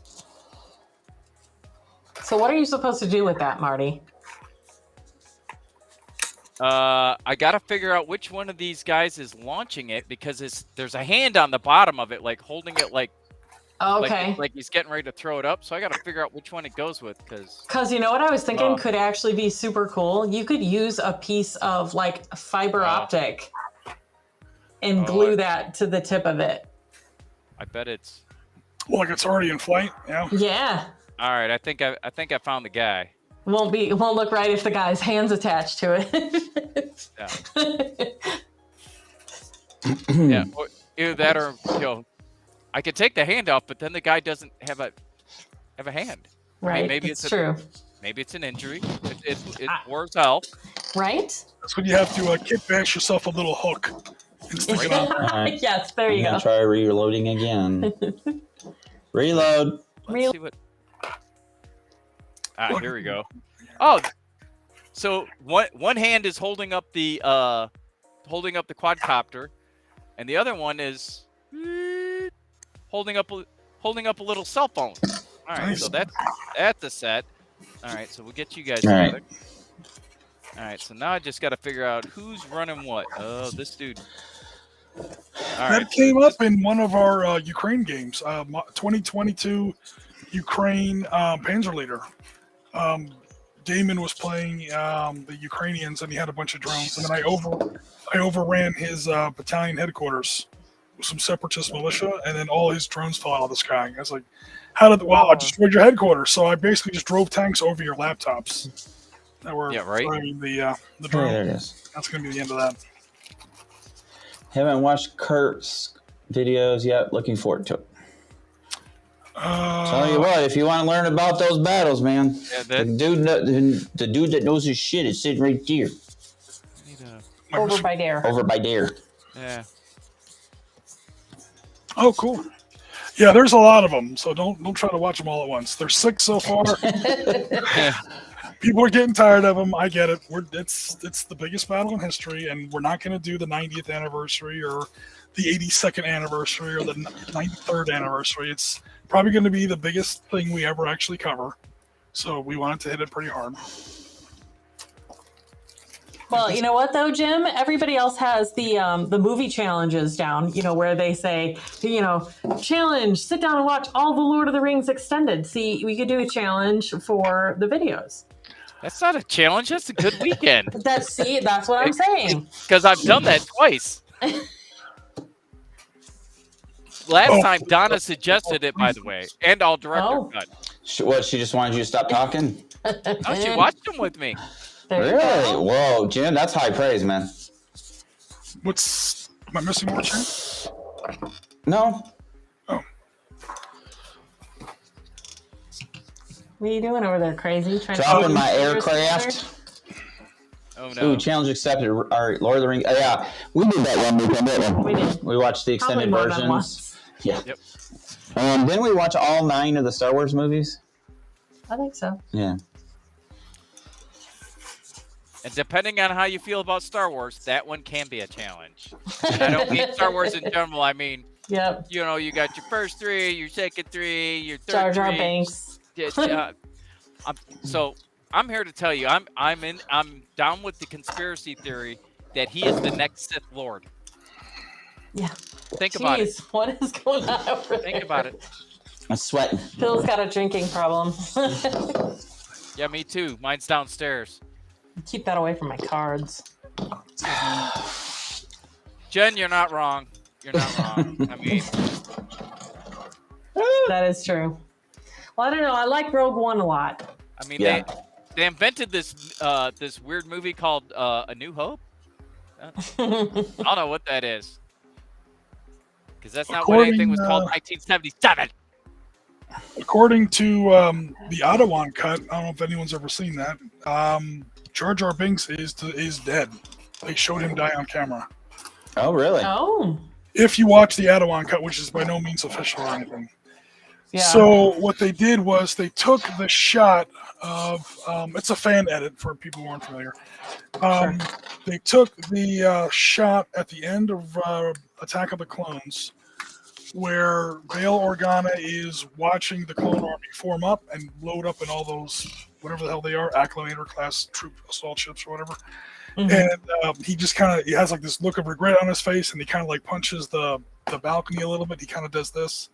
So what are you supposed to do with that, Marty? I gotta figure out which one of these guys is launching it because there's a hand on the bottom of it, like holding it like Okay. like he's getting ready to throw it up. So I gotta figure out which one it goes with because Because you know what I was thinking Oh. could actually be super cool? You could use a piece of like fiber optic and Oh, glue that to the tip of it. I bet it's Well, like it's already in flight. Yeah. Yeah. all right. I think I found the guy. It won't look right if the guy's hands attached to it. Yeah, or either that or I could take the hand off, but then the guy doesn't have a have a hand. Right. maybe it's it's true. Maybe it's an injury. It wears out. Right? That's when you have to kit bash yourself a little hook and stick it on. right. Yes, there I'm you gonna go. try reloading again. Reload. Let's see what. Here we go. Oh, so one hand is holding up the quadcopter, and the other one is holding up a little cell phone. All right, Nice. so that's a set. All right, so we'll get you guys All right. together. All right, so now I just got to figure out who's running what. Oh, this dude. All That right, came up in one of our Ukraine games, 2022 Ukraine Panzerleader. Damon was playing the Ukrainians, and he had a bunch of drones. And then I overran his battalion headquarters with some separatist militia, and then all his drones fell out of the sky. I was like, I destroyed your headquarters. So I basically just drove tanks over your laptops that were flying the Hey, drone. there it is. That's going to be the end of that. Haven't watched Kurt's videos yet. Looking forward to it. Tell you what, if you want to learn about those battles, man, Yeah, the dude that knows his shit is sitting right there, Over by Dare. over by there. yeah. Oh, cool. Yeah, there's a lot of them, so don't try to watch them all at once. There's 6 so far. People are getting tired of them. I get it. It's the biggest battle in history, and we're not going to do the 90th anniversary or the 82nd anniversary or the 93rd anniversary. It's probably going to be the biggest thing we ever actually cover. So we wanted to hit it pretty hard. Well, you know what though, Jim? Everybody else has the movie challenges down, where they say, challenge, sit down and watch all the Lord of the Rings extended. See, we could do a challenge for the videos. That's not a challenge. That's a good weekend. That's what I'm saying. Because I've done that twice. Last time Donna suggested it, by the way, and I'll director cut. She just wanted you to stop talking? No, she watched them with me. There you Really? go. Whoa, Jim, that's high praise, man. Am I missing more, Shane? No? Oh. What are you doing over there, crazy? Trying Dropping to my aircraft. Oh no. Ooh, challenge accepted. All right, Lord of the Rings. Yeah, we did that one weekend, didn't we? We did. We watched the Probably extended more than versions. once. Yeah. Yep. Didn't we watch all 9 of the Star Wars movies? I think so. Yeah. And depending on how you feel about Star Wars, that one can be a challenge. And I don't mean Star Wars in general. I mean, Yep. you got your first 3, your second 3, your third Jar Jar 3. Banks. I'm here to tell you, I'm down with the conspiracy theory that he is the next Sith Lord. Yeah. Think about it. Jeez, what is going on over there? Think about it. I'm sweating. Phil's got a drinking problem. Yeah, me too. Mine's downstairs. Keep that away from my cards. Jen, you're not wrong. You're not wrong. I mean, That is true. Well, I don't know. I like Rogue One a lot. I mean, Yeah. they invented this weird movie called A New Hope. I don't know what that is, because that's not what anything was called in 1977. According to the Ottawa cut, I don't know if anyone's ever seen that. Jar Jar Binks is dead. They showed him die on camera. Oh, really? Oh. If you watch the Ottawa cut, which is by no means official or anything. Yeah. So what they did was they took the shot of it's a fan edit for people who aren't familiar. They took the shot at the end of Attack of the Clones, where Bail Organa is watching the clone army form up and load up in all those whatever the hell they are, acclimator class troop assault ships or whatever. Mhm. And he just he has like this look of regret on his face, and he kind of like punches the balcony a little bit. He kind of does this.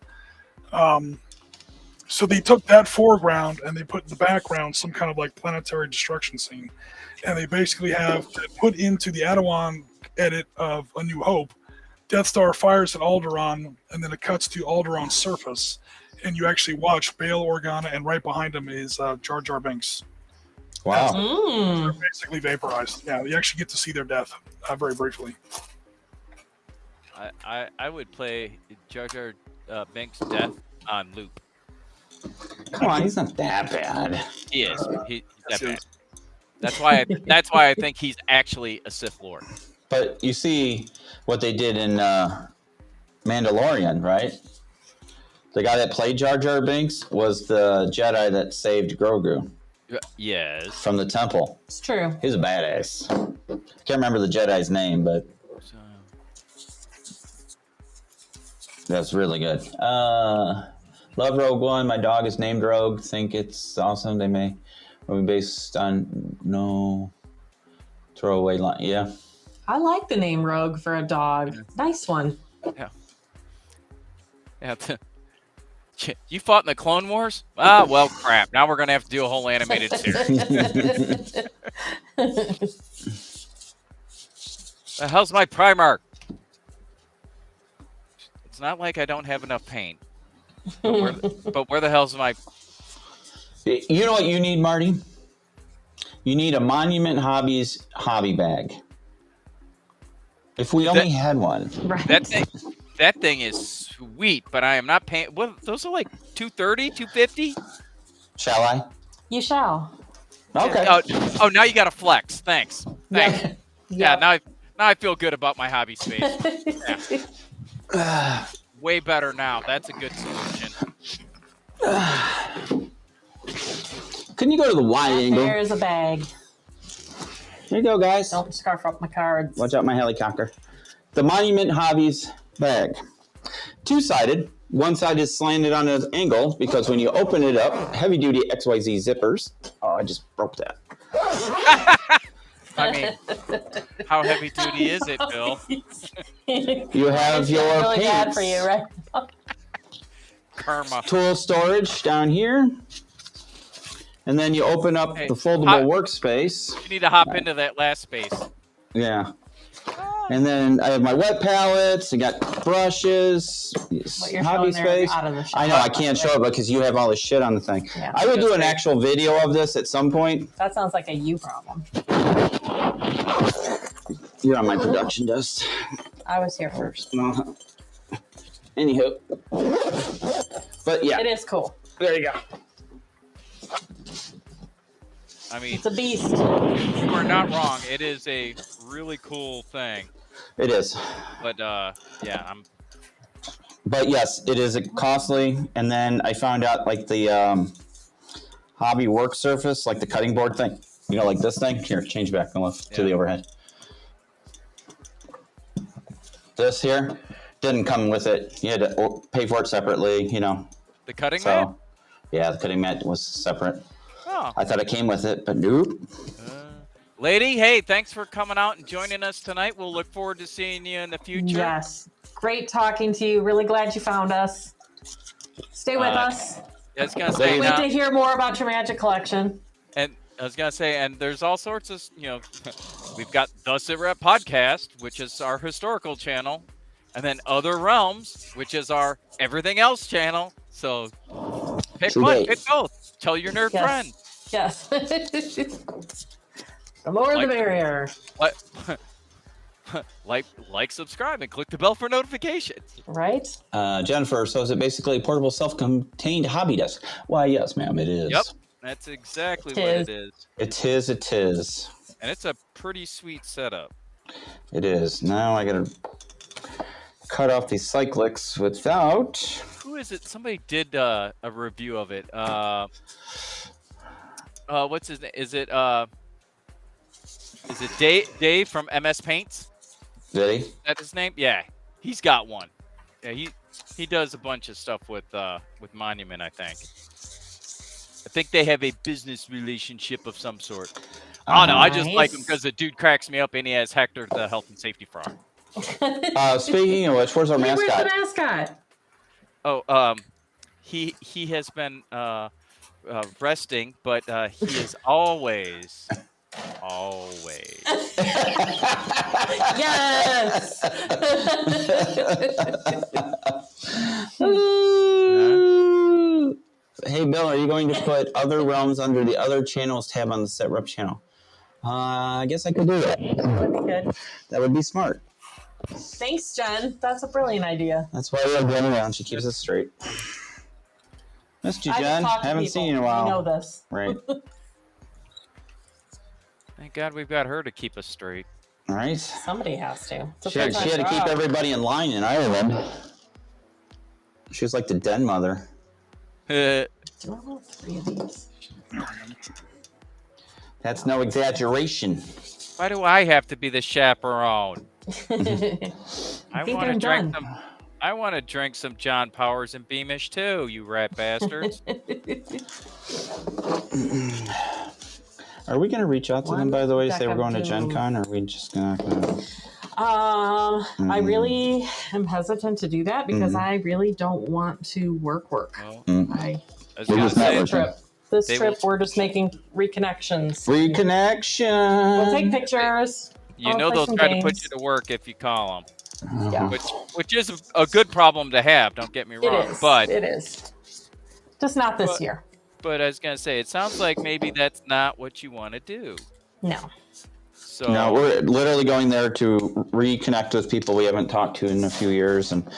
So they took that foreground and they put in the background some kind of like planetary destruction scene, and they basically have put into the Adawan edit of A New Hope. Death Star fires at Alderaan, and then it cuts to Alderaan's surface, and you actually watch Bail Organa, and right behind him is Jar Jar Binks. Wow. Mm. They're basically vaporized. Yeah, you actually get to see their death very briefly. I would play Jar Jar Binks' death on loop. Come on, he's not that bad. He is. He's that bad. That's why I think he's actually a Sith Lord. But you see what they did in Mandalorian, right? The guy that played Jar Jar Binks was the Jedi that saved Grogu Yes. from the temple. It's true. He's a badass. Can't remember the Jedi's name, but that's really good. Love Rogue One. My dog is named Rogue. Think it's awesome. They may be based on no throwaway line. Yeah. I like the name Rogue for a dog. Nice one. Yeah. You fought in the Clone Wars? Ah, well, crap. Now we're going to have to do a whole animated series. How's my Primarch? It's not like I don't have enough paint. But where the hell's my... You know what you need, Marty? You need a Monument Hobbies hobby bag. If we only had one. Right. That thing is sweet, but I am not paying... What, those are like $230, $250? Shall I? You shall. Okay. Oh, now you got to flex. Thanks. Yeah. Yeah, now I feel good about my hobby space. Yeah. Way better now. That's a good solution. Can you go to the wide angle? There's a bag. Here you go, guys. Don't scarf up my cards. Watch out, my helicopter. The Monument Hobbies bag. Two-sided. One side is slanted on an angle because when you open it up, heavy-duty XYZ zippers. Oh, I just broke that. I mean, how heavy duty is it, Bill? You have your really bad paints. for you, right? Karma. Tool storage down here. And then you open up Hey, the foldable workspace. You need to hop into that last space. Yeah. And then I have my wet palettes. I got brushes, What you're hobby showing there is space. out of the shot. I know I can't show it because you have all this shit on the thing. Yeah. I would do an actual video of this at some point. That sounds like a you problem. You're on my production desk. I was here first. Anywho. But yeah, It is cool. there you go. I mean, It's a beast. you are not wrong. It is a really cool thing. It is. But yeah, But yes, it is costly. And then I found out like the hobby work surface, like the cutting board thing. You know, like this thing. Here, change back and look to the overhead. This here didn't come with it. You had to pay for it separately, you know. the cutting mat. So, yeah, the cutting mat was separate. Oh. I thought it came with it, but nope. Lady, hey, thanks for coming out and joining us tonight. We'll look forward to seeing you in the future. Yes. Great talking to you. Really glad you found us. Stay with us. I was gonna say Wait now, to hear more about your magic collection. and I was gonna say, and there's all sorts of, we've got the Sit Rep podcast, which is our historical channel, and then Other Realms, which is our everything else channel. So pick True one, date. pick both. Tell your nerd friend. Yes. The more the merrier. Like, subscribe, and click the bell for notifications. Right? Jennifer, so is it basically a portable self-contained hobby desk? Why, yes, ma'am, it is. Yep, that's exactly what it is. It is. And it's a pretty sweet setup. It is. Now I gotta cut off these cyclics without... Who is it? Somebody did a review of it. What's his name? Is it Dave from MS Paints? Did he? Is that his name? Yeah, he's got one. Yeah, he does a bunch of stuff with Monument, I think they have a business relationship of some sort. I don't know. I just like him because the dude cracks me up, and he has Hector, the health and safety frog. Speaking of which, where's our Where's mascot? the mascot? Oh, he has been resting, but he is always. Yes. Hey, Bill, are you going to put Other Realms under the Other Channels tab on the Sit Rep channel? I guess I could do that. That'd be good. That would be smart. Thanks, Jen. That's a brilliant idea. That's why we have Jen around. She keeps us straight. Missed you, I just Jen. talk to Haven't people. seen you in a while. You know this. Right. Thank God we've got her to keep us straight. All right. Somebody has to. It's a She had full-time to keep job. everybody in line in Ireland. She was like the den mother. Do I want 3 of these? That's no exaggeration. Why do I have to be the chaperone? I think want to I'm drink done. some. I want to drink some John Powers and Beamish too, you rat bastards. Are we going to reach out to them, One by the way, deck say we're of going to Gen doom. Con, or are we just not going to? I really am hesitant to do that because I really don't want to work. Well, I I was We're gonna just not say, working. trip. This They trip, will- we're just making reconnections. Reconnection. We'll take pictures. you I'll know play they'll some try to put games. you to work if you call them, Yeah. which is a good problem to have. Don't get me It wrong, is. but It is. Just not this But- year. but I was gonna say it sounds like maybe that's not what you want to do. No. So No, we're literally going there to reconnect with people we haven't talked to in a few years and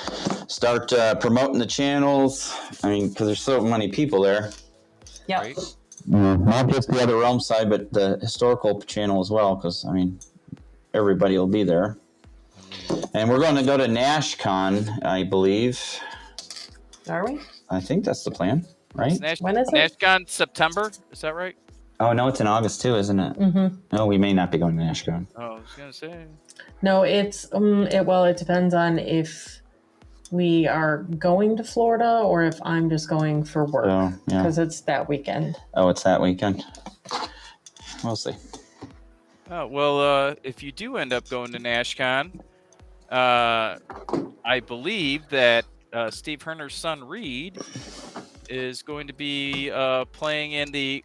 start promoting the channels. I mean, because there's so many people there. Yep. right? Not just the other realm side, but the historical channel as well, because, I mean, everybody will be there. And we're going to go to NashCon, I believe. Are we? I think that's the plan, right? When is it? NashCon September? Is that right? Oh, no, it's in August too, isn't it? Mm-hmm. Oh, No, we may not be going to NashCon. I was gonna say. No, it's it depends on if we are going to Florida or if I'm just going for work So, yeah. because it's that weekend. Oh, it's that weekend. We'll see. Oh, well, if you do end up going to NashCon, I believe that Steve Herner's son Reed is going to be playing in the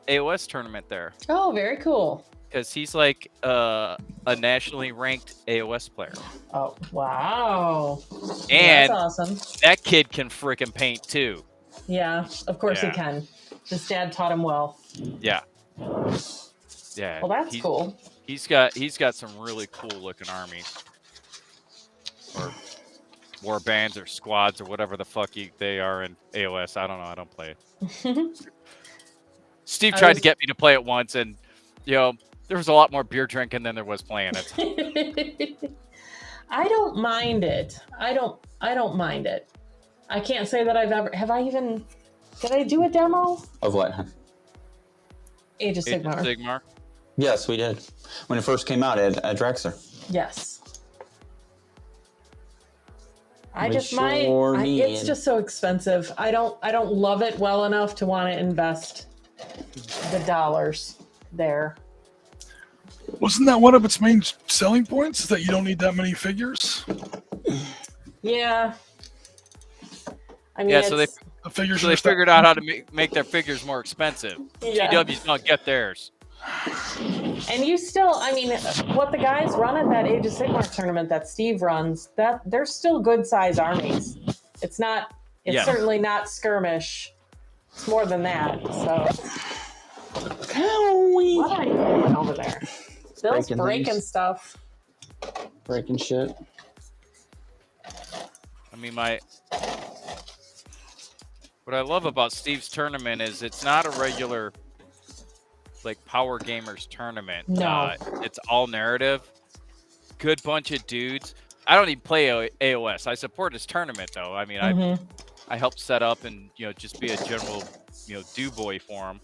AOS tournament there Oh, very cool. because he's like a nationally ranked AOS player, Oh, wow. and That's awesome. that kid can freaking paint too. Yeah, of course Yeah. he can. His dad taught him well. Yeah, yeah. Well, that's he's- cool. He's got some really cool looking armies, or war bands, or squads, or whatever the fuck they are in AOS. I don't know. I don't play it. Steve I tried was- to get me to play it once, and there was a lot more beer drinking than there was playing it. I don't mind it. I don't mind it. I can't say that did I do a demo? Of what? Age of Age of Sigmar. Sigmar. Yes, we did. When it first came out at Drexler. Yes. I We just sure it's did. just so expensive. I don't love it well enough to want to invest the dollars there. Wasn't that one of its main selling points? That you don't need that many figures? Yeah. I mean, Yeah, so it's- The figures So are they just- figured out how to make their figures more expensive. yeah. GW's don't get theirs. And you still, I mean, what the guys run at that Age of Sigmar tournament that Steve runs, that they're still good size armies. It's Yeah. certainly not skirmish. It's more than that. So what are you doing over there? Bill's Breaking breaking things. stuff. Breaking shit. I mean, what I love about Steve's tournament is it's not a regular like Power Gamers tournament. No. It's all narrative. Good bunch of dudes. I don't even play AOS. I support his tournament though. I mean, Mhm. I helped set up and just be a general do boy for him,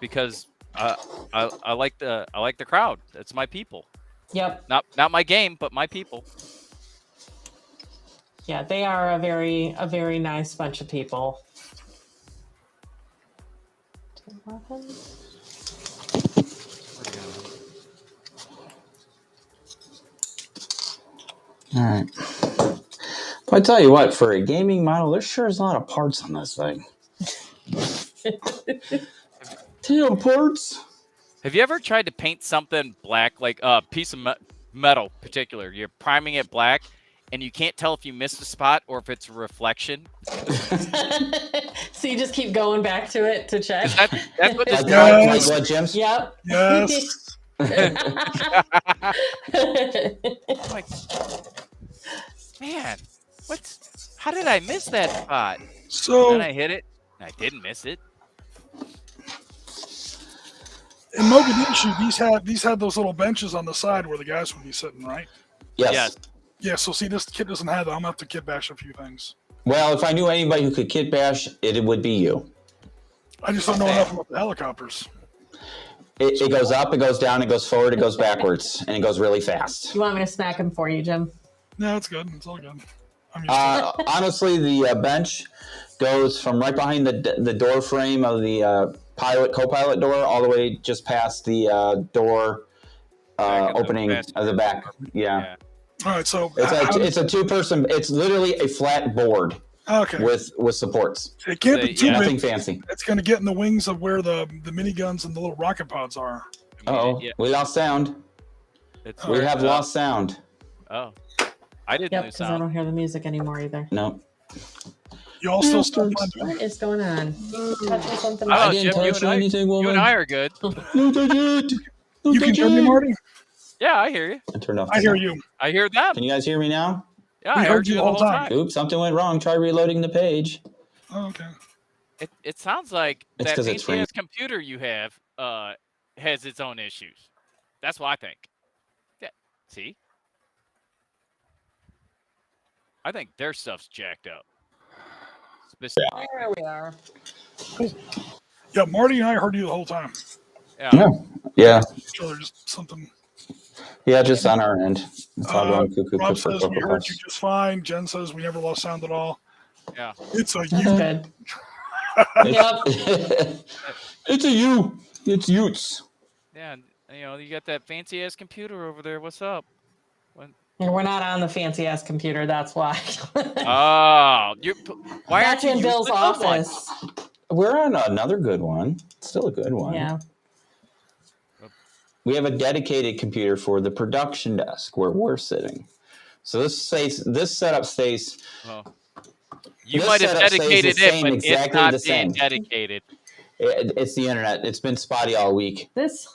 because I like the crowd. It's my people. Yep. Not my game, but my people. Yeah, they are a very nice bunch of people. All right. But I tell you what, for a gaming model, there sure is a lot of parts on this thing. Tail parts. Have you ever tried to paint something black, like a piece of metal, particular? You're priming it black, and you can't tell if you missed a spot or if it's a reflection. So you just keep going back to it to check. That's what this Like, guy. Yes. what, Jim's? Yep. Yes. Like, man, what? How did I miss that spot? So Then I hit it. And I didn't miss it. in Mogadishu, these had those little benches on the side where the guys would be sitting, right? Yes. Yeah. So see, this kit doesn't have that. I'm gonna have to kit bash a few things. Well, if I knew anybody who could kit bash, it would be you. I just don't know enough about the helicopters. It goes up, it goes down, it goes forward, it goes backwards, and it goes really fast. You want me to smack him for you, Jim? No, it's good. It's all good. I'm used to it. Honestly, the bench goes from right behind the door frame of the co-pilot door all the way just past the door opening of the back. Yeah. All right, so It's a two-person. It's literally a flat board okay. with supports. It can't be too Nothing big. fancy. It's going to get in the wings of where the miniguns and the little rocket pods are. Uh-oh, we lost sound. We have lost sound. Oh. I didn't Yep, lose because I sound. don't hear the music anymore either. No. You all still What is going on? Touching something? Oh, I didn't Jim, touch anything, woman. you and I are good. No, touch it. No, You can touch hear me, it. Marty? Yeah, I hear you. I turned off. I hear you. I hear them. Can you guys hear me now? Yeah, We I heard you the whole time. time. Oops, something went wrong. Try reloading the page. Oh, okay. It sounds like It's that 'cause it's free. fancy-ass computer you have has its own issues. That's what I think. Yeah. See? I think their stuff's jacked up. Specifically. There we are. Yeah, Marty and I heard you the whole time. Yeah. Yeah. So there's just something. Yeah, just on our end. It's all going cuckoo Rob for says Cocoa we heard you Puffs. just fine. Jen says we never lost sound at all. Yeah. It's a That's you. good. Yep. It's a you. It's Utes. Yeah. And, you got that fancy-ass computer over there. What's up? We're not on the fancy ass computer. That's why. Oh. Why aren't That's you in using Bill's the good one? office. We're on another good one. Still a good one. Yeah. We have a dedicated computer for the production desk where we're sitting. So this setup stays. Oh. You This might have setup stays dedicated the it, same, but it's exactly not the being same. dedicated. It's the internet. It's been spotty all week. This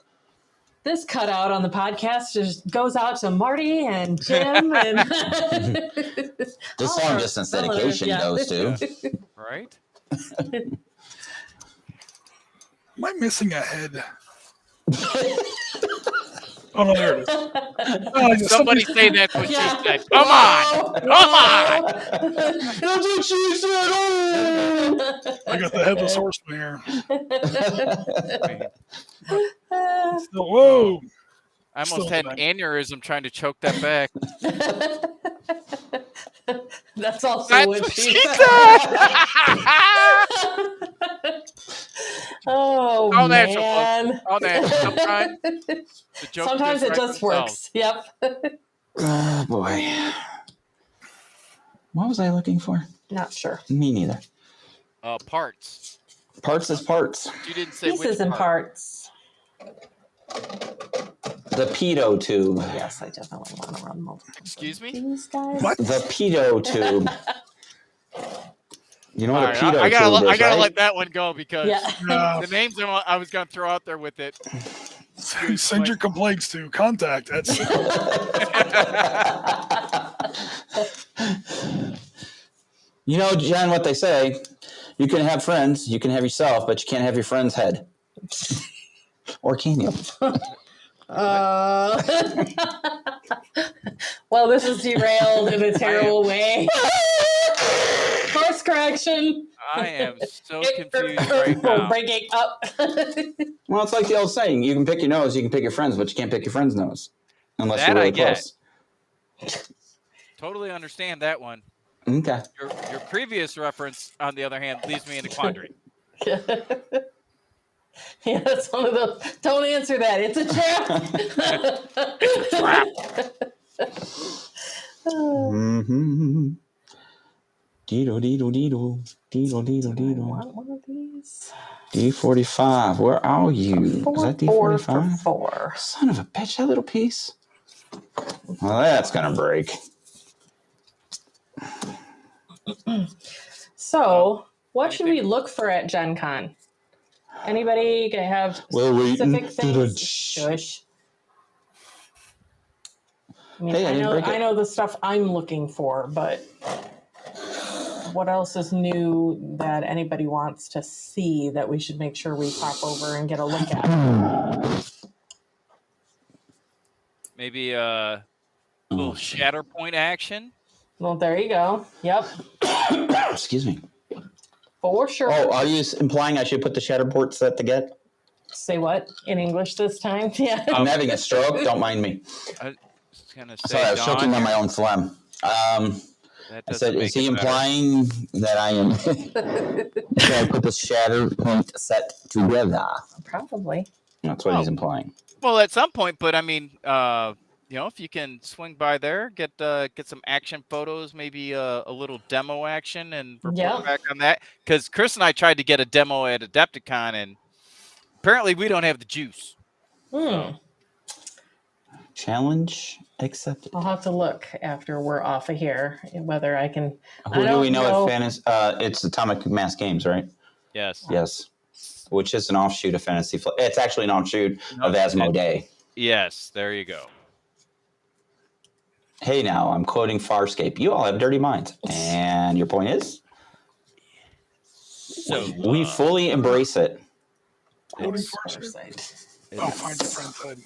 cutout on the podcast just goes out to Marty and Jim and This long distance dedication goes to. Right? Am I missing a head? Oh, no, there it is. Oh, Somebody say that's what Yeah. she said. Come on! Come on! That's what she said. Oh! I got the headless horseman here. on. Still, whoa. I almost Still had an aneurysm trying to choke that back. That's also That's what what she she said. Oh, All natural, man. Oh, man. Sometimes the joke Sometimes it write just themselves. works. Yep. Oh boy. What was I looking for? Not sure. Me neither. Parts. Parts is parts. You didn't say which Pieces and part. parts. The pedo tube. Yes, I definitely want to run multiple. Excuse me? These guys. What? The pedo tube. You know what All a right, pedo I gotta, tube is, I gotta right? let that one go because Yeah. the names I was gonna throw out there with it. Send your complaints to contact at You know, Jen, what they say, you can have friends, you can have yourself, but you can't have your friend's head. Or can you? Well, this is derailed in a terrible way. Course correction. I am so confused right now. Breaking up. Well, it's like the old saying, you can pick your nose, you can pick your friends, but you can't pick your friend's nose. Unless That you're really I get. close. Totally understand that one. Okay. Your previous reference, on the other hand, leaves me in a quandary. Yeah, it's one of those. Don't answer that. It's a trap. It's a trap. Mm-hmm. Dido, dido, dido. Dido, dido, I dido. want one of these. D45. Where are you? Is that Four for D45? 4. Son of a bitch, that little piece. Well, that's going to break. So, what should we look for at Gen Con? Anybody have We're waiting specific for the things? Shush. I mean, Hey, I didn't break it. I know the stuff I'm looking for, but what else is new that anybody wants to see that we should make sure we pop over and get a look at? Maybe a little Shatterpoint action. Well, there you go. Yep, Excuse me. for sure. Oh, are you implying I should put the Shatterport set to get? Say what in English this time? Yeah. I'm having a stroke. Don't mind me. I was gonna say, Sorry, I was Dawn, choking on my own phlegm. that I doesn't said, make is he it better. implying that I am? Should I put the Shatterpoint set together? Probably. That's what he's implying. Well, at some point, but I mean, if you can swing by there, get some action photos, maybe a little demo action, and report Yeah. back on that. Because Chris and I tried to get a demo at Adepticon, and apparently we don't have the juice. Challenge accepted. I'll have to look after we're off of here whether I can. Who do we know know. at Fantasy? It's Atomic Mass Games, right? Yes. Yes. Which is an offshoot of Fantasy Flight. It's actually an offshoot of No, Asmodee. Yes. There you go. Hey, now I'm quoting Farscape. You all have dirty minds, and your point is So we fully embrace it. Quoting it's, Farscape? Oh, find your friend's head.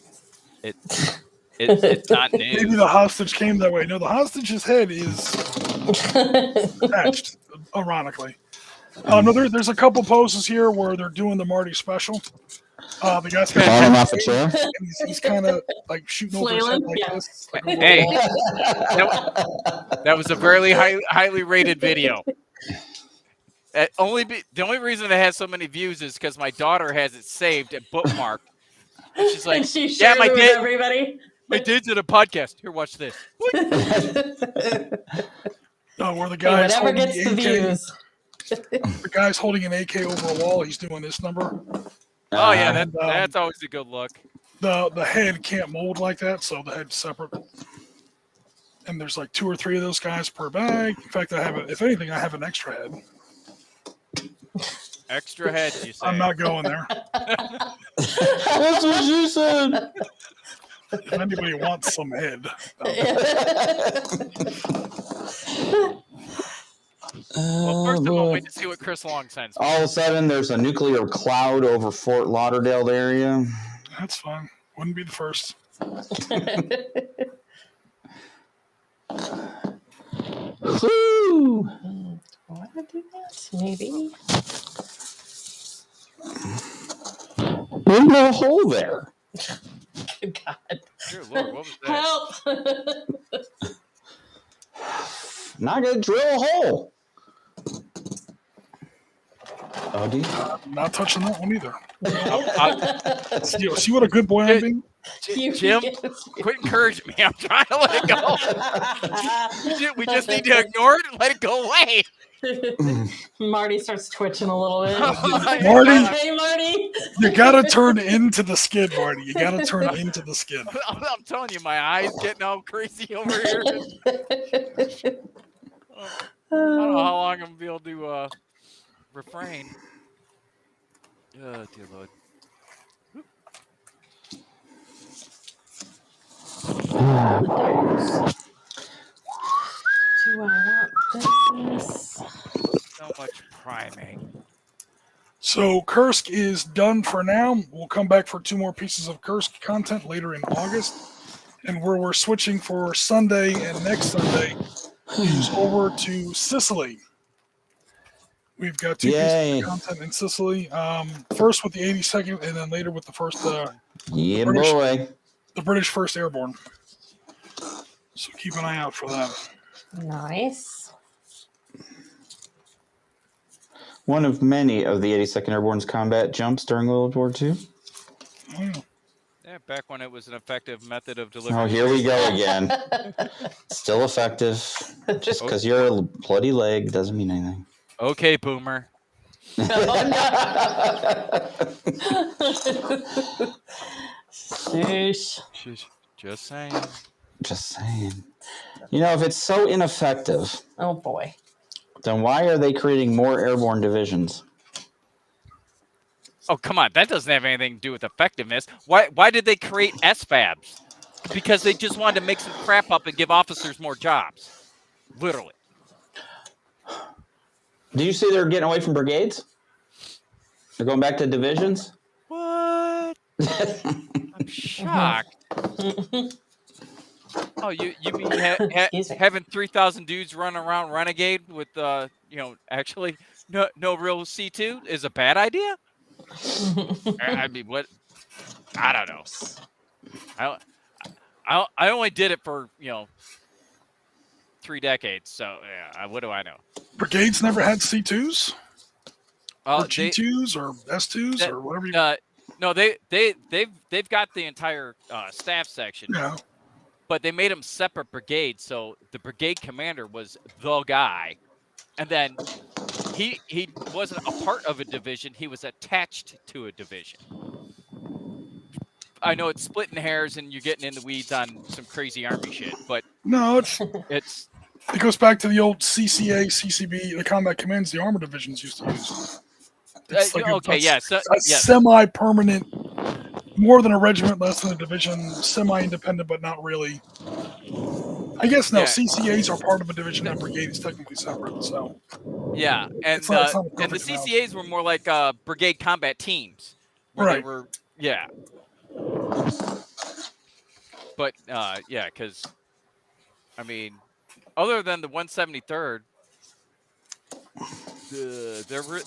it's not Maybe new. the hostage came that way. No, the hostage's head is attached, ironically. No, there's a couple poses here where they're doing the Marty special. The guy's Falling kind off a chair. and he's kind of like shooting over his head Flailing? like Yeah. this. Like over Hey, the wall. that was a very highly rated video. The only reason it has so many views is because my daughter has it saved and bookmarked. And she's like, And she "Yeah, shared my it with dad, everybody. my dad's in a podcast. Here, watch this." No, where the Hey, guy's whatever holding gets the the AK, views. the guy's holding an AK over a wall. He's doing this number. Oh yeah, And, that's always a good look. The head can't mold like that, so the head's separate. And there's like 2 or 3 of those guys per bag. In fact, if anything, I have an extra head. Extra head, you say? I'm not going there. That's what you said. If anybody wants some head, Well, first of all, wait to see what Chris Long sends. All of a sudden, there's a nuclear cloud over Fort Lauderdale area. that's fine. Wouldn't be the first. Woo! Want to do that? Maybe. There's no hole there. Good God. Dear Lord, what was that? Help. Not gonna drill a hole. Oh, dude. I'm not touching that one either. I- See what a good boy I'm being? Jim, quit encouraging me. I'm trying to let it go. We just need to ignore it and let it go away. Marty starts twitching a little bit. Marty, Hey, Marty. you gotta turn into the skid, Marty. You gotta turn into the skid. I'm telling you, my eyes getting all crazy over here. I don't know how long I'm gonna be able to refrain. Oh, dear Lord. Do I want this? So much priming. So Kursk is done for now. We'll come back for 2 more pieces of Kursk content later in August. And where we're switching for Sunday and next Sunday is over to Sicily. We've got 2 Yay. pieces of content in Sicily. First with the 82nd, and then later with the first, Yeah, British- boy. the British First Airborne. So keep an eye out for that. Nice. One of many of the 82nd Airborne's combat jumps during World War II. Oh, yeah. Yeah, back when it was an effective method of delivery. Oh, here we go again. Still effective. Just because you're a bloody leg doesn't mean anything. Okay, boomer. Sheesh. Just saying. Just saying. You know, if it's so ineffective, Oh boy. then why are they creating more airborne divisions? Oh, come on. That doesn't have anything to do with effectiveness. Why did they create SFABs? Because they just wanted to make some crap up and give officers more jobs. Literally. Did you say they're getting away from brigades? They're going back to divisions? What? I'm shocked. Oh, you mean Excuse me. having 3,000 dudes run around Renegade with actually no real C2 is a bad idea? I mean, what? I don't know. I only did it for 3 decades, so yeah. What do I know? Brigades never had C2s or They, G2s or S2s that- or whatever. no, they've got the entire staff section. Yeah. But they made them separate brigades, so the brigade commander was the guy, and then he wasn't a part of a division; he was attached to a division. I know it's splitting hairs, and you're getting in the weeds on some crazy army shit, but No, it's it goes back to the old CCA, CCB, the combat commands the armor divisions used to use. It's like okay. Yes, a semi-permanent, more than a regiment, less than a division, semi-independent, but not really. I guess no. Yeah. CCAs are part of a division, and brigade is technically separate. So yeah, and It's not a and the perfect analogy. CCAs were more like brigade combat teams, where Right. They were, yeah. But yeah, because I mean, other than the 173rd, there were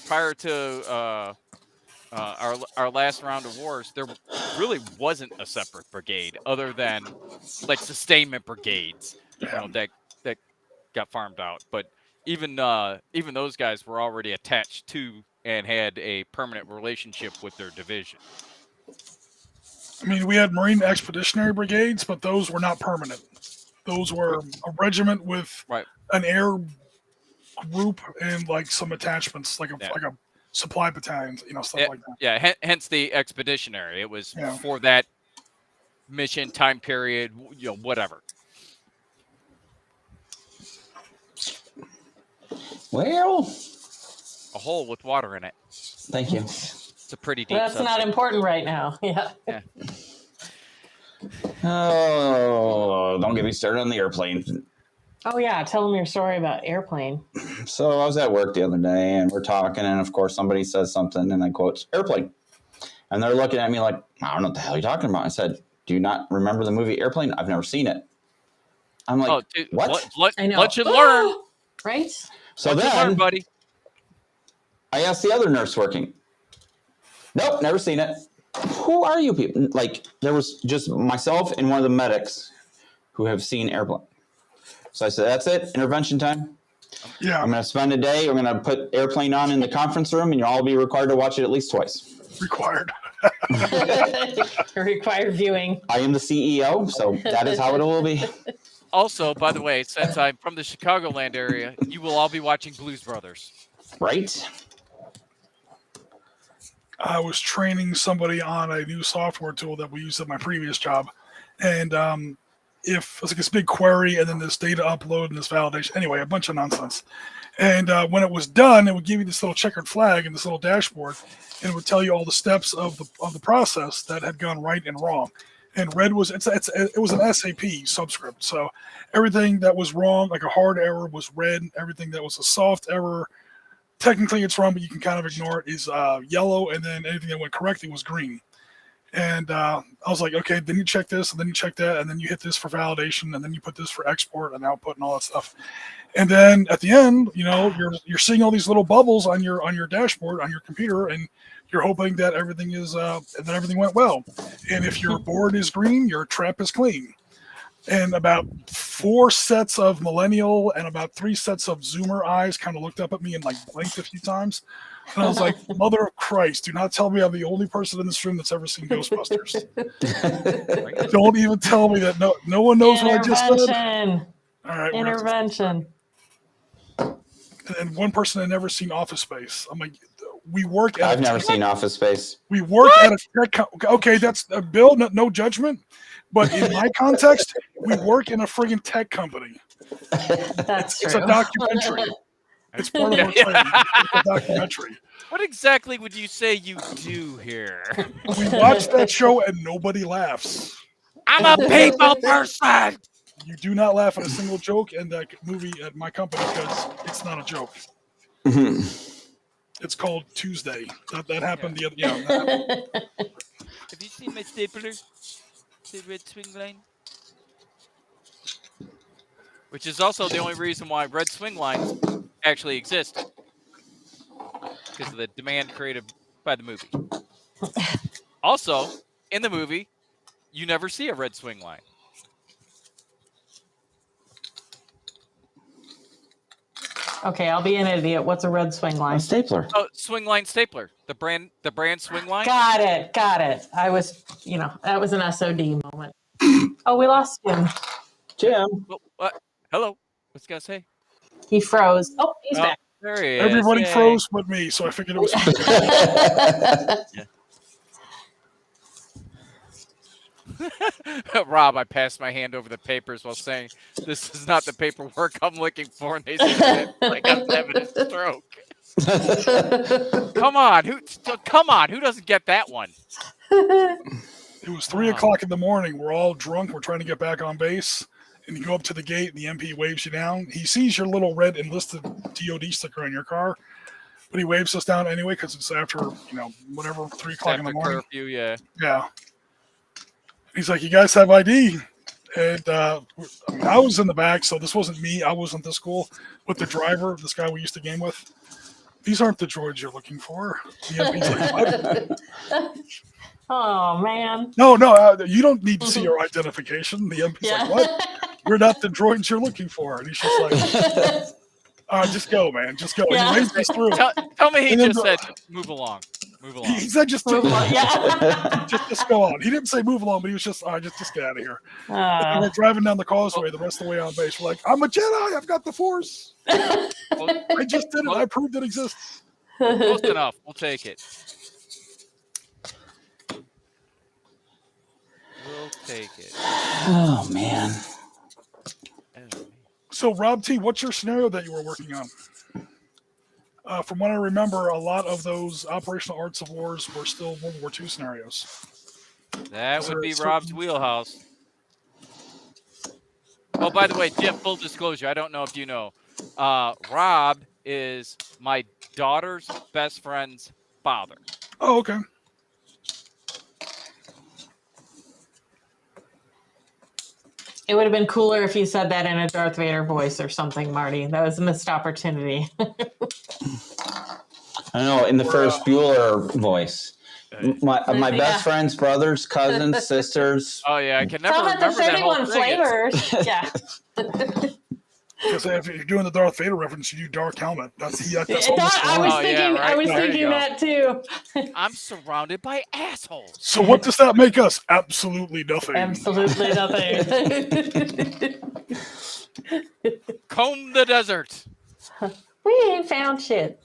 prior to our last round of wars, there really wasn't a separate brigade other than like sustainment brigades, that got farmed out. But even those guys were already attached to and had a permanent relationship with their division. I mean, we had Marine Expeditionary Brigades, but those were not permanent. Those were a regiment with Right. an air group and like some attachments, like a supply battalion, stuff like that. Yeah, hence the expeditionary. It was Yeah. for that mission time period, whatever. Well, A hole with water in it. thank you. It's a pretty deep That's not subject. important right now. Yeah. Oh, don't get me started on the airplane. Oh yeah, tell them your story about airplane. So I was at work the other day and we're talking, and of course somebody says something and I quote airplane. And they're looking at me like, I don't know what the hell you're talking about. I said, do you not remember the movie Airplane? I've never seen it. I'm like, Dude, what? I know. Lunch and learn. Right? So Lunch and then learn, buddy. I asked the other nurse working. Nope, never seen it. Who are you people? Like, there was just myself and one of the medics who have seen Airplane. So I said, that's it, intervention time. Yeah, I'm going to spend a day. We're going to put Airplane on in the conference room, and you'll all be required to watch it at least twice. required. Required viewing. I am the CEO, so that is how it will be. Also, by the way, since I'm from the Chicagoland area, you will all be watching Blues Brothers. Right? I was training somebody on a new software tool that we used at my previous job, and if it's like this big query and then this data upload and this validation, anyway, a bunch of nonsense. And when it was done, it would give you this little checkered flag and this little dashboard, and it would tell you all the steps of the process that had gone right and wrong. And red was it was an SAP subscript, so everything that was wrong, like a hard error, was red. Everything that was a soft error, technically it's wrong, but you can kind of ignore it, is yellow, and then anything that went correctly was green. And I was like, okay, then you check this, and then you check that, and then you hit this for validation, and then you put this for export and output and all that stuff. And then at the end, you're seeing all these little bubbles on your dashboard on your computer, and you're hoping that everything is that everything went well. And if your board is green, your trap is clean. And about 4 sets of millennial and about 3 sets of Zoomer eyes kind of looked up at me and like blinked a few times. And I was like, Mother of Christ, do not tell me I'm the only person in this room that's ever seen Ghostbusters. Don't even tell me that no one knows what I just said. Intervention. All right, Intervention. and one person had never seen Office Space. I'm like, we work at I've never seen Office Space. We work at a tech okay, that's a Bill, no judgment. But in my context, we work in a friggin' tech company. That's It's true. a documentary. It's part of our training. It's a documentary. What exactly would you say you do here? We watch that show and nobody laughs. I'm a people person. You do not laugh at a single joke in that movie at my company because it's not a joke. It's called Tuesday. That happened the other. Yeah, that happened. Have you seen my stapler? The red swing line? Which is also the only reason why red swing lines actually exist. Because of the demand created by the movie. Also, in the movie, you never see a red swing line. Okay, I'll be an idiot. What's a red swing A line? stapler. Oh, swing line stapler. The brand swing line. Got it. I was, that was an SOD moment. Oh, we lost him. Jim. Oh, what? Hello. What's he got to say? He froze. Oh, he's Oh, back. there he is. Everybody Yay. froze but me, so I figured it was. Rob, I passed my hand over the papers while saying, "This is not the paperwork I'm looking for." And they said, "I got having a stroke." Come on, who doesn't get that one? It was 3:00 in the morning. We're all drunk. We're trying to get back on base. And you go up to the gate, and the MP waves you down. He sees your little red enlisted DOD sticker on your car, but he waves us down anyway because it's after, whatever, 3:00 in the After morning. curfew, yeah. Yeah. He's like, "You guys have ID?" And I was in the back, so this wasn't me. I wasn't this cool. But the driver, this guy we used to game with, "These aren't the droids you're looking for." The MP's like, "What?" Oh, man. No, you don't need to see your identification. The MP's like, "What? We're not the droids you're looking for." And he's just like, "Just go, man. Just go." Yeah. And he waves us through. Tell me he And then just the- said, "Move along, move along." He said, "Just Move on. Yeah. just go on." He didn't say move along, but he was just, "All right, just get out of here." And we're Oh. driving down the causeway the rest of the way on base. We're like, "I'm a Jedi. I've got the Force. I just did it. I proved it exists." Close enough. We'll take it. We'll take it. Oh man. So, Rob T, what's your scenario that you were working on? From what I remember, a lot of those operational arts of wars were still World War II scenarios. That Is would there be a certain- Rob's wheelhouse. Oh, by the way, Jim, full disclosure, I don't know if you know. Rob is my daughter's best friend's father. Oh, okay. It would have been cooler if you said that in a Darth Vader voice or something, Marty. That was a missed opportunity. I know in the first Bueller voice. My Yeah. best friend's brothers, cousins, sisters. Oh, yeah, I can never Some of the remember that whole 31 thing. flavors. Yeah. Because if you're doing the Darth Vader reference, you do Dark Helmet. That's I almost was Oh, yeah, thinking, right. I was There you thinking go. that too. I'm surrounded by assholes. So what does that make us? Absolutely nothing. Absolutely nothing. Comb the desert. We ain't found shit.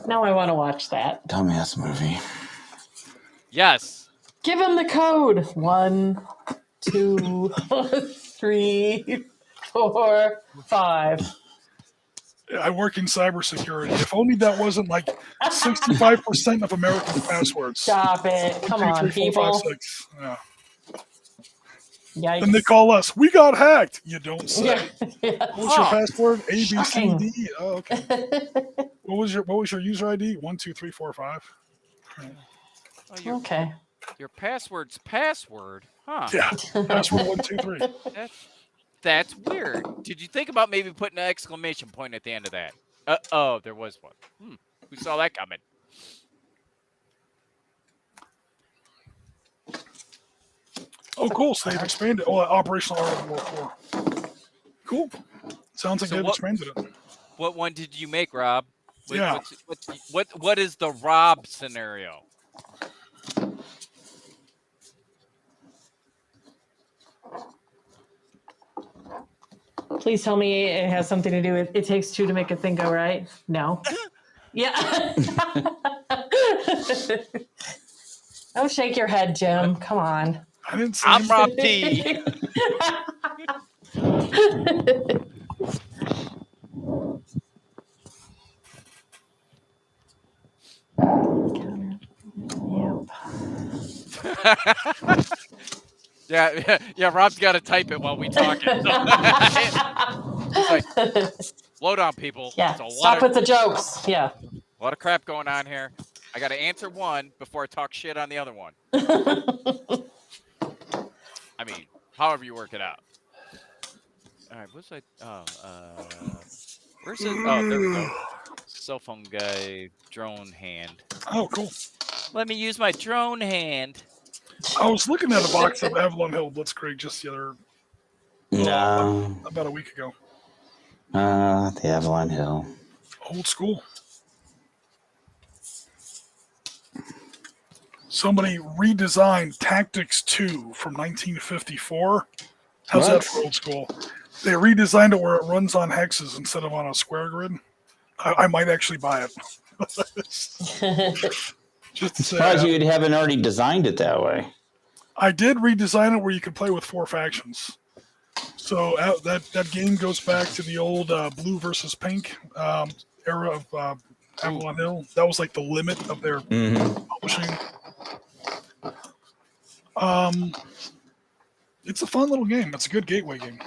Now I want to watch that. Dumbass movie. Yes. Give him the code. 1, 2, 3, 4, 5. I work in cybersecurity. If only that wasn't like 65% of American passwords. Stop it. Come 2, on, 3, 4, 5, people. 6. Yeah. Yikes. Then they call us. We got hacked. You don't say. Yeah. Yeah. What was your Oh, password? A B C shocking. D. Oh, okay. What was your user ID? 1 2 3 4 5. Oh, Okay. your password's password. Huh. Yeah. Password 1 2 3. That's weird. Did you think about maybe putting an exclamation point at the end of that? Oh, there was one. Who saw that coming? Oh, cool. So they've expanded. Oh, Operational Art of War 4. Cool. Sounds like So they've what- expanded it. What one did you make, Rob? Yeah. What is the Rob scenario? Please tell me it has something to do with It Takes Two to Make a Thing Go Right. No. Yeah. Don't shake your head, Jim. Come on. I didn't say I'm anything. Rob T. Yep. Yeah. Rob's got to type it while we talk it. He's like, slow down, people. Yeah, It's a stop with the jokes. Yeah. lot of crap going on here. I got to answer one before I talk shit on the other one. I mean, however you work it out. All right, what's I? Where's it? Oh, there we go. Cell phone guy, drone hand. Oh, cool. Let me use my drone hand. I was looking at a box of Avalon Hill Blitzkrieg just the other No, about a week ago. the Avalon Hill. Old school. Somebody redesigned Tactics 2 from 1954. How's What? that for old school? They redesigned it where it runs on hexes instead of on a square grid. I might actually buy it. Just to say, Surprised you haven't already designed it that way. I did redesign it where you could play with 4 factions. So that game goes back to the old blue versus pink era of Avalon Hill. That was like the limit of their publishing. It's a fun little game. It's a good gateway game.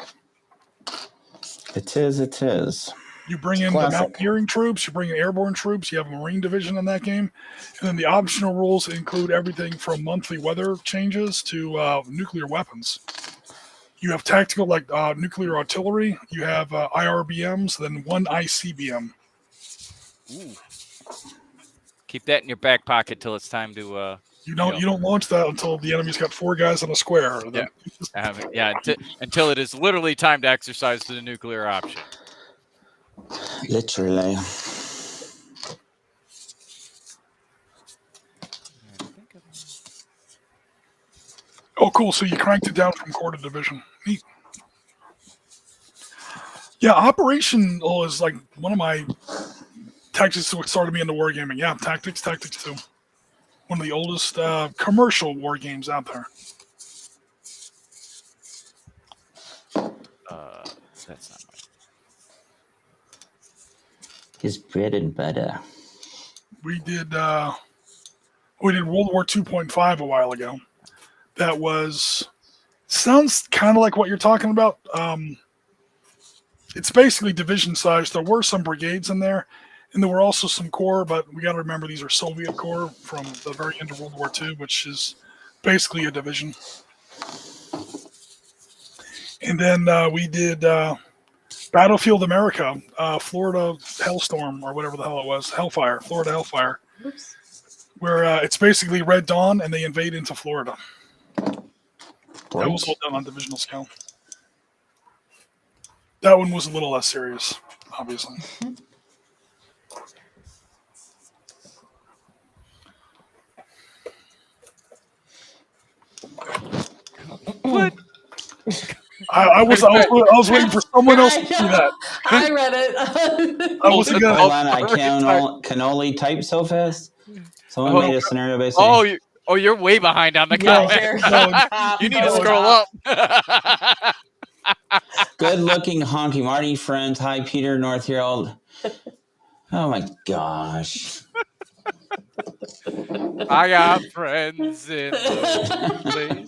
It is. You bring in Classic. the mountaineering troops, you bring in airborne troops, you have a marine division in that game, and then the optional rules include everything from monthly weather changes to nuclear weapons. You have tactical like nuclear artillery, you have IRBMs, then 1 ICBM. Ooh. Keep that in your back pocket till it's time to. You don't launch that until the enemy's got 4 guys on a square. Yeah. Until it is literally time to exercise the nuclear option. Literally. Oh, cool. So you cranked it down from core to division. Neat. Yeah, Operation is like one of my tactics that started me into wargaming. Yeah, Tactics 2. One of the oldest commercial war games out there. That's not mine. His bread and butter. We did World War 2.5 a while ago. That sounds kind of like what you're talking about. It's basically division size. There were some brigades in there, and there were also some corps, but we got to remember these are Soviet corps from the very end of World War II, which is basically a division. And then we did Battlefield America, Florida Hellstorm, or whatever the hell it was, Florida Hellfire, where it's basically Red Dawn, and they invade into Florida. That was all done on divisional scale. That one was a little less serious, obviously. What? I was waiting for someone else to see that. I read it. I wasn't gonna. Hold on, I can only type so fast. Someone made a scenario basically. You're way behind on the Yeah, comment. You need to scroll up. Good-looking honky Marty friends. Hi, Peter North here. Oh my gosh. I got friends in those places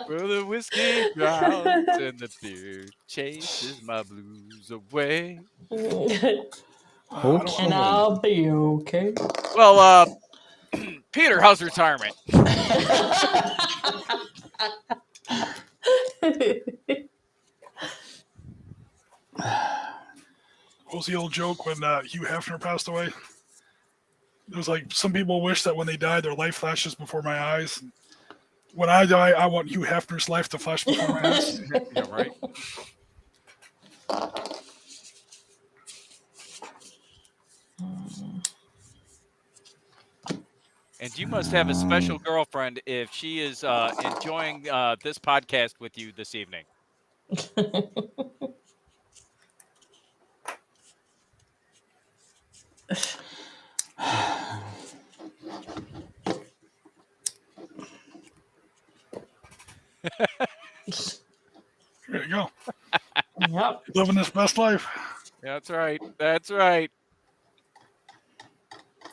where the whiskey drowns and the beer chases my blues away. And I'll be okay. Well, Peter, how's retirement? What was the old joke when Hugh Hefner passed away? It was like, some people wish that when they die, their life flashes before my eyes. When I die, I want Hugh Hefner's life to flash before my eyes. Yeah, right. And you must have a special girlfriend if she is enjoying this podcast with you this evening. There you go. Yep. Living his best life. That's right. That's right.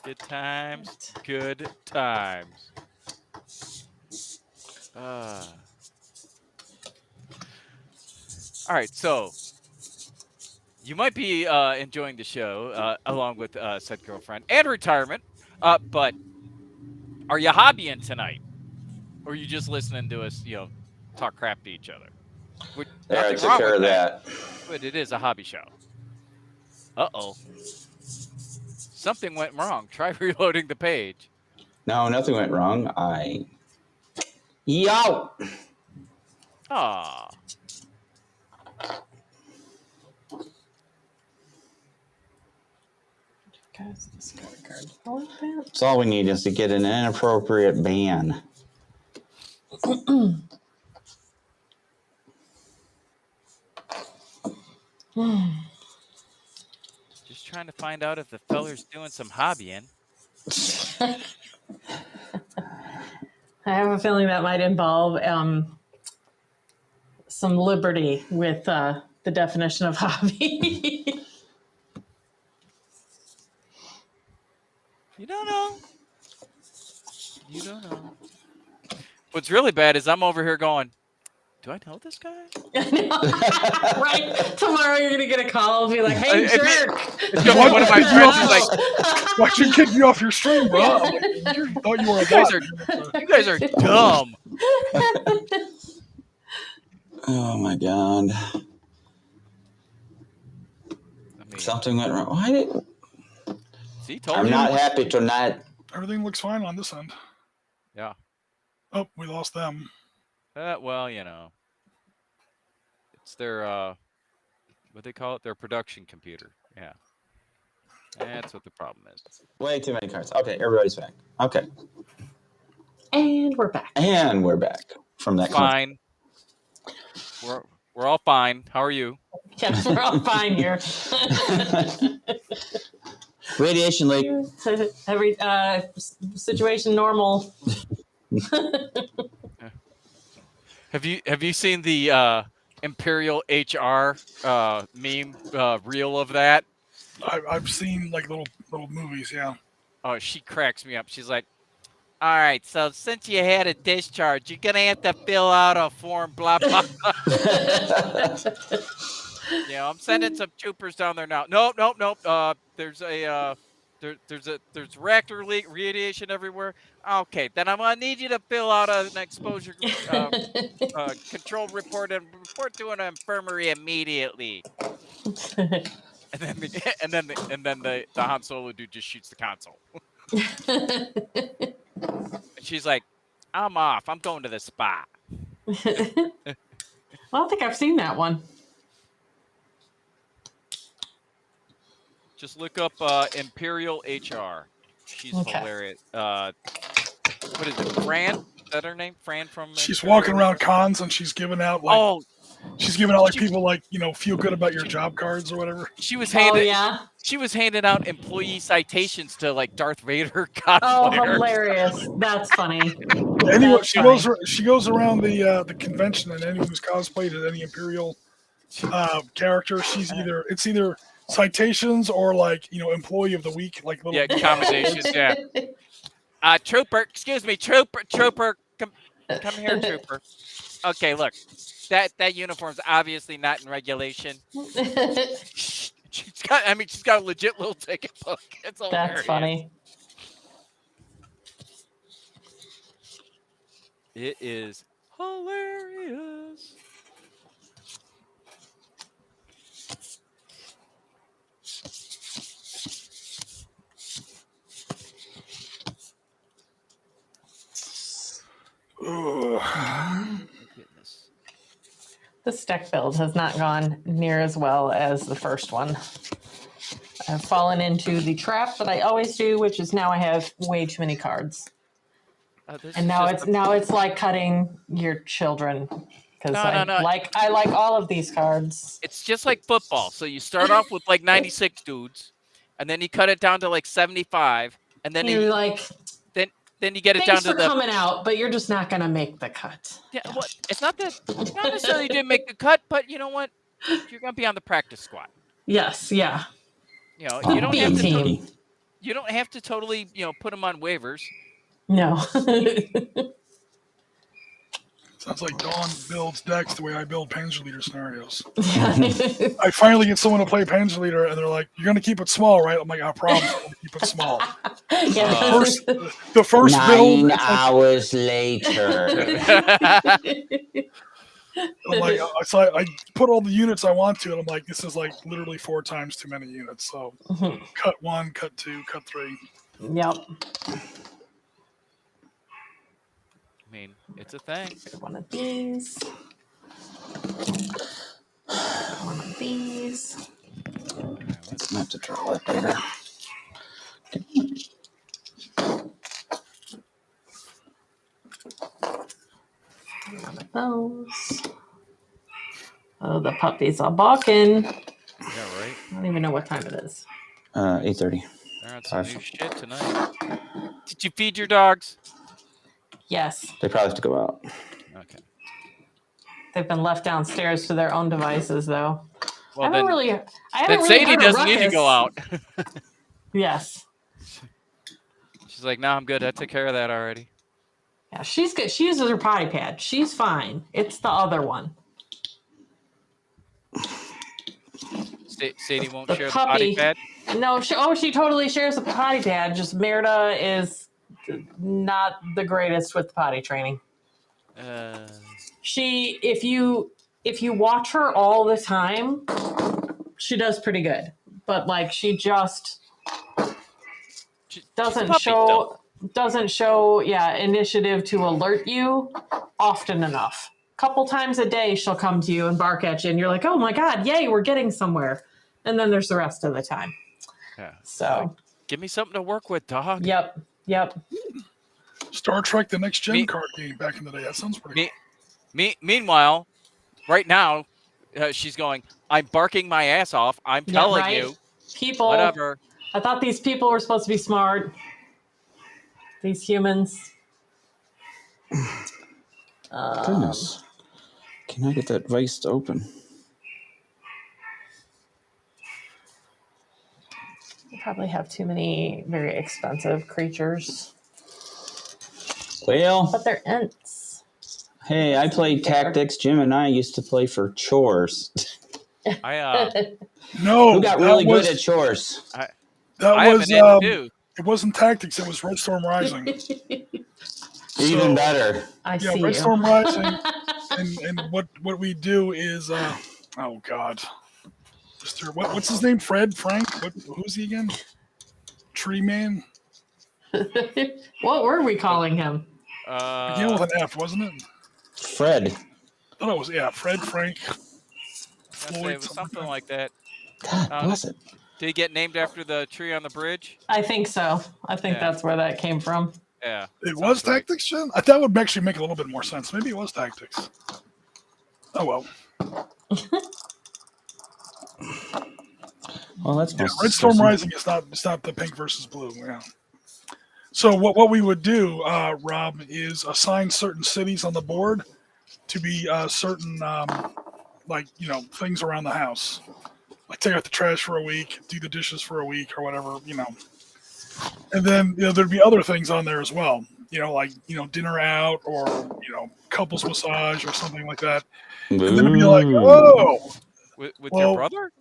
Good times. Good times. All right. So You might be enjoying the show along with said girlfriend and retirement, but are you hobbying tonight, or are you just listening to us, talk crap to each other? There, I Nothing took wrong care with of that. but it is a hobby show. Uh-oh. Something went wrong. Try reloading the page. No, nothing went wrong. Yo! Ah. Guys, discard a card. I like that. That's all we need is to get an inappropriate ban. Just trying to find out if the feller's doing some hobbying. I have a feeling that might involve some liberty with the definition of hobby. You don't know. You don't know. What's really bad is I'm over here going, do I know this guy? Right? Tomorrow you're going to get a call and be like, hey, If it- jerk. One of my friends is like, Why'd you kick me off your stream, bro? I'm like, you thought you were a you guys are dumb. Oh my god. I mean, Something went wrong. Why did... see, told I'm you. not happy tonight. Everything looks fine on this end. Yeah. Oh, we lost them. Well, it's their what they call it, their production computer. Yeah. That's what the problem is. Way too many cards. Okay, everybody's back. Okay. And we're back. And we're back from that. Fine. We're all fine. How are you? Yes, we're all fine here. Radiation leak. Every situation normal. Have you seen the Imperial HR meme reel of that? I've seen like little movies. Yeah. Oh, she cracks me up. She's like, all right, so since you had a discharge, you're gonna have to fill out a form, blah blah. I'm sending some troopers down there now. Nope. There's a there's reactor leak, radiation everywhere. Okay, then I'm gonna need you to fill out an exposure control report and report to an infirmary immediately. And then the Han Solo dude just shoots the console. And she's like, I'm off. I'm going to the spa. I don't think I've seen that one. Just look up Imperial HR. She's Okay. hilarious. What is it? Fran? Is that her name? Fran from. She's Imperial? walking around cons and she's giving out like people like feel good about your job cards or whatever. She was Oh, handing. yeah? She was handing out employee citations to like Darth Vader Oh, cosplayers. hilarious. That's funny. Anyway, That's she goes around the convention, and anyone who's cosplayed as any Imperial character, it's either citations or like employee of the week, like little Yeah, commendations. Yeah. Trooper, excuse me, trooper, come here, trooper. Okay, look, that uniform's obviously not in regulation. She's got a legit little ticket book. It's hilarious. That's funny. It is hilarious. Goodness. This deck build has not gone near as well as the first one. I've fallen into the trap that I always do, which is now I have way too many cards. And now it's like cutting your children because No. I like all of these cards. It's just like football. So you start off with like 96 dudes, and then you cut it down to like 75, and then You're like, then you get it down thanks to for the. coming out, but you're just not gonna make the cut. Yeah, well, it's not necessarily you didn't make the cut, but you know what? You're gonna be on the practice squad. Yes, yeah. You don't B have to. team. You don't have to totally put them on waivers. No. Sounds like Dawn builds decks the way I build Panzer Leader scenarios. Yeah. I finally get someone to play Panzer Leader, and they're like, "You're going to keep it small, right?" I'm like, "I promise, I'm going to keep it small." The first build, 9 it's like, hours later. I'm like, so I put all the units I want to, and I'm like, this is like literally 4 times too many units. So cut 1, cut 2, cut 3. Yep. I mean, it's a thing. One of these. One of these. I'm gonna have to draw that later. One of those. Oh, the puppies are barking. Yeah, right. I don't even know what time it is. 8:30. They're on some new shit tonight. Did you feed your dogs? Yes, They probably have to go out. Okay. they've been left downstairs to their own devices, though. Well, I then, haven't really Sadie heard a doesn't need to ruckus. go out. Yes. She's like, no, I'm good. I took care of that already. Yeah, she's good. She uses her potty pad. She's fine. It's the other one. Sadie won't The share puppy. the potty pad. No, she totally shares the potty pad. Just Merida is not the greatest with the potty training. She, if you watch her all the time, she does pretty good. But like, she just She's a doesn't puppy still. show initiative to alert you often enough. Couple times a day she'll come to you and bark at you, and you're like, oh my god, yay, we're getting somewhere. And then there's the rest of the time. Yeah. So Give me something to work with, dog. yep. Star Trek: The Next Gen Me- card game back in the day. That sounds pretty cool. Meanwhile, right now, she's going, I'm barking my ass off. I'm Yeah, telling right? you. People, Whatever. I thought these people were supposed to be smart. These humans. Goodness. Can I get that vice to open? They probably have too many very expensive creatures. Well, But they're Ents. hey, I played Tactics. Jim and I used to play for chores. I No, Who got that really was, good at chores? That I have was an end too. it wasn't Tactics. It was Red Storm Rising. Even better. I Yeah, see Red you. Storm Rising. and what we do is oh god, Mr. What's his name? Fred? Frank? Who's he again? Tree Man? What were we calling him? Began with an F, wasn't it? Fred. I thought it was Fred, Frank, I'd say Floyd, it was something like that. God bless it. Did he get named after the tree on the bridge? I think so. I think Yeah. that's where that came from. Yeah. It was right. Tactics, Jen? That would actually make a little bit more sense. Maybe it was Tactics. Oh well. Well, that's Yeah, most Red Storm distressing. Rising is not it's not the pink versus blue. Yeah. So what we would do, Rob, is assign certain cities on the board to be certain things around the house. Like take out the trash for a week, do the dishes for a week or whatever, And then there'd be other things on there as well. Dinner out or couples massage or something like that. And then it'd be like, Ooh. oh With Well- your brother?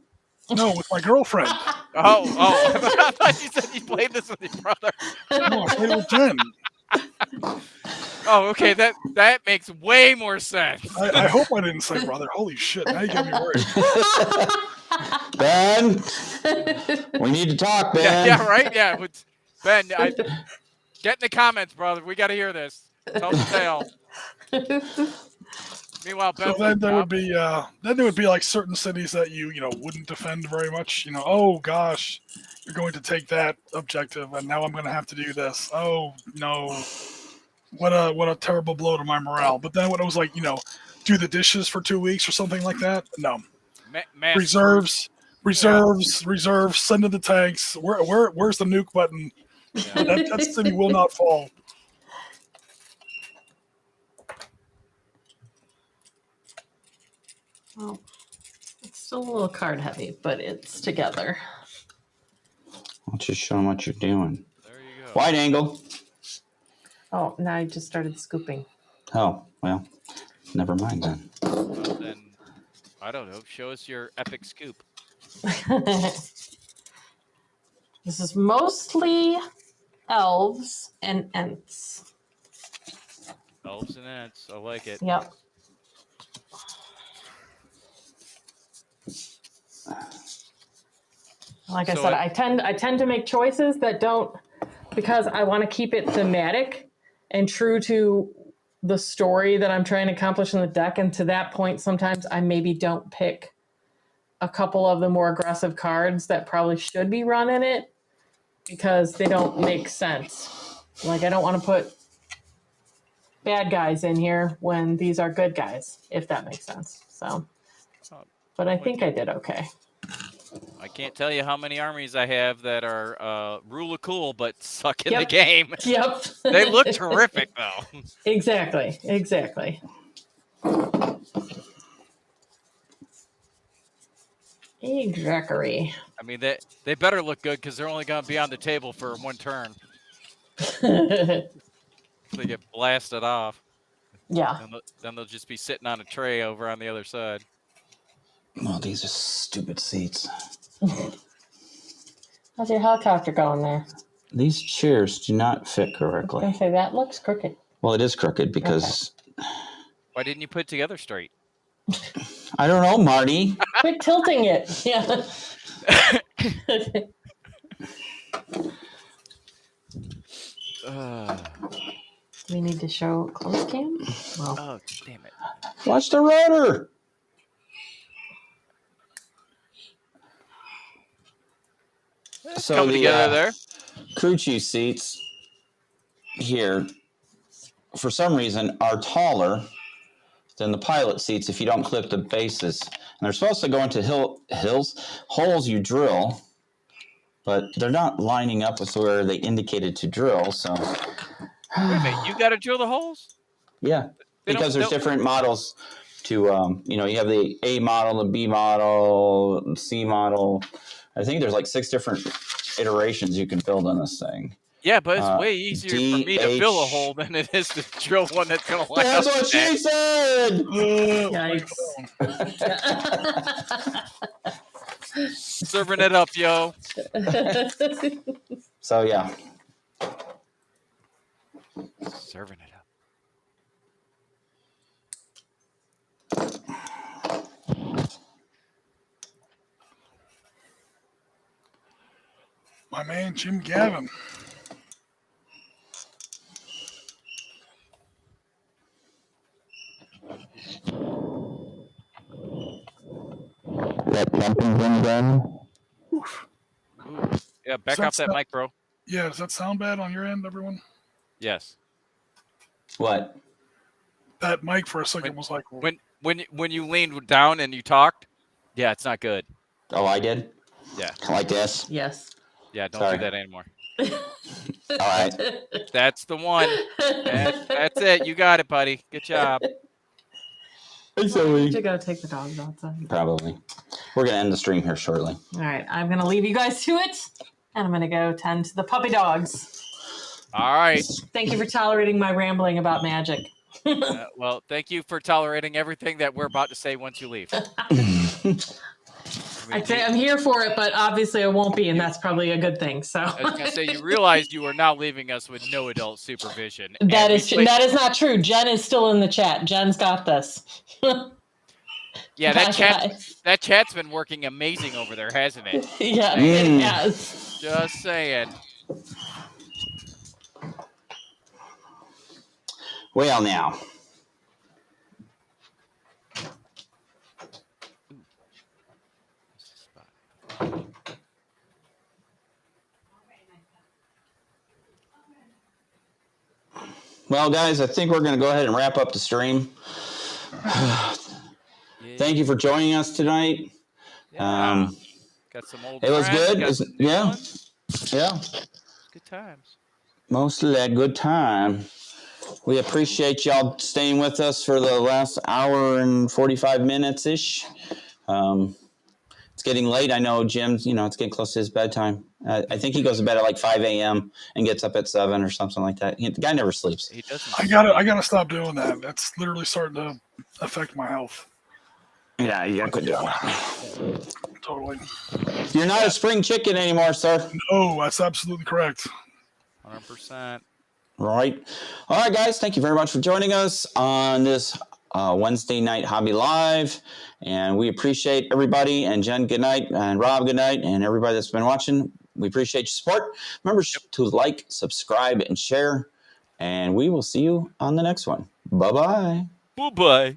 no, with my girlfriend. Oh. I thought you said you played this with your brother. No, I played with Jen. Oh, okay. That makes way more sense. I hope I didn't say brother. Holy shit! Now you got me worried. Ben, we need to talk, Ben. Yeah, right? Yeah. Ben, get in the comments, brother. We got to hear this. Tell the tale. Meanwhile, So Ben's then like, there "Nope." would be then there would be like certain cities that you wouldn't defend very much. Oh gosh, you're going to take that objective, and now I'm going to have to do this. Oh no, what a terrible blow to my morale. But then when it was like do the dishes for 2 weeks or something like that, no. Mass Reserves. Send to the tanks. Where's the nuke button? Yeah. That city will not fall. Well, it's still a little card heavy, but it's together. I'll just show them what you're doing. There you go. Wide angle. Oh, now I just started scooping. Oh, well. Never mind then. Well, then, I don't know. Show us your epic scoop. This is mostly elves and ents. Elves and ants. I like it. Yep. Like I So said, I tend to make choices that don't, because I want to keep it thematic and true to the story that I'm trying to accomplish in the deck. And to that point, sometimes I maybe don't pick a couple of the more aggressive cards that probably should be run in it because they don't make sense. Like, I don't want to put bad guys in here when these are good guys, if that makes sense. So, but I think I did okay. I can't tell you how many armies I have that are rule of cool but suck in Yep. the game. Yep. They look terrific though. Exactly. Exactly. I mean, they better look good because they're only going to be on the table for one turn. They get blasted off. Yeah. Then they'll just be sitting on a tray over on the other side. Well, these are stupid seats. How's your helicopter going there? These chairs do not fit I was correctly. gonna say that looks crooked. Well, it is crooked because Why didn't you put it together straight? I don't know, Marty. Quit tilting it. Yeah. Do we need to show close cam? Well, Oh, damn it. Watch the rotor. So Coming the together there. crew chief seats here, for some reason, are taller than the pilot seats if you don't clip the bases. And they're supposed to go into holes you drill, but they're not lining up with where they indicated to drill. So, Wait a minute, you got to drill the holes? yeah, They don't- because there's don't- different models to, you have the A model, the B model, the C model. I think there's like 6 different iterations you can build on this thing. Yeah, but it's way easier for me to fill a hole than it is to drill one that's going to line That's up. what with that. she said. yikes. Serving it up, yo. So yeah, Serving it up. My man Jim Gavin. that jumping thing done. Ooh. Yeah, back off that mic, bro. Yeah, does that sound bad on your end, everyone? Yes. What? That mic for a second was like, When you leaned down and you talked, yeah, it's not good. Oh, I did. Yeah. Like this. Yes. Yeah, don't Sorry. do that anymore. All right. That's the one. That's it. You got it, buddy. Good job. To go take the dogs outside. Probably. We're gonna end the stream here shortly. All right, I'm gonna leave you guys to it, and I'm gonna go tend to the puppy dogs. All right. Thank you for tolerating my rambling about magic. Well, thank you for tolerating everything that we're about to say once you leave. I'd say I'm here for it, but obviously I won't be, and that's probably a good thing. So I was gonna say you realized you are now leaving us with no adult supervision. that and is we played- that is not true. Jen is still in the chat. Jen's got this. Yeah, Bye, that chat's been working amazing over there, hasn't it? Yeah, Mm. it has. Just saying. Well, now. Well, guys, I think we're going to go ahead and wrap up the stream. Thank you for joining us tonight. Yeah. Got some old. It was friends, good. got some new Yeah. ones. Yeah. Good times. Mostly that good time. We appreciate y'all staying with us for the last hour and 45 minutes ish. It's getting late. I know Jim's, it's getting close to his bedtime. I think he goes to bed at like 5 a.m. and gets up at 7 or something like that. The guy never sleeps. He doesn't. I gotta stop doing that. That's literally starting to affect my health. Yeah, you got to quit doing that. Totally. You're not a spring chicken anymore, sir. No, that's absolutely correct. 100%. Right. All right, guys. Thank you very much for joining us on this Wednesday night Hobby Live. And we appreciate everybody. And Jen, good night. And Rob, good night. And everybody that's been watching, we appreciate your support. Remember to like, subscribe, and share. And we will see you on the next one. Bye-bye. Bye-bye.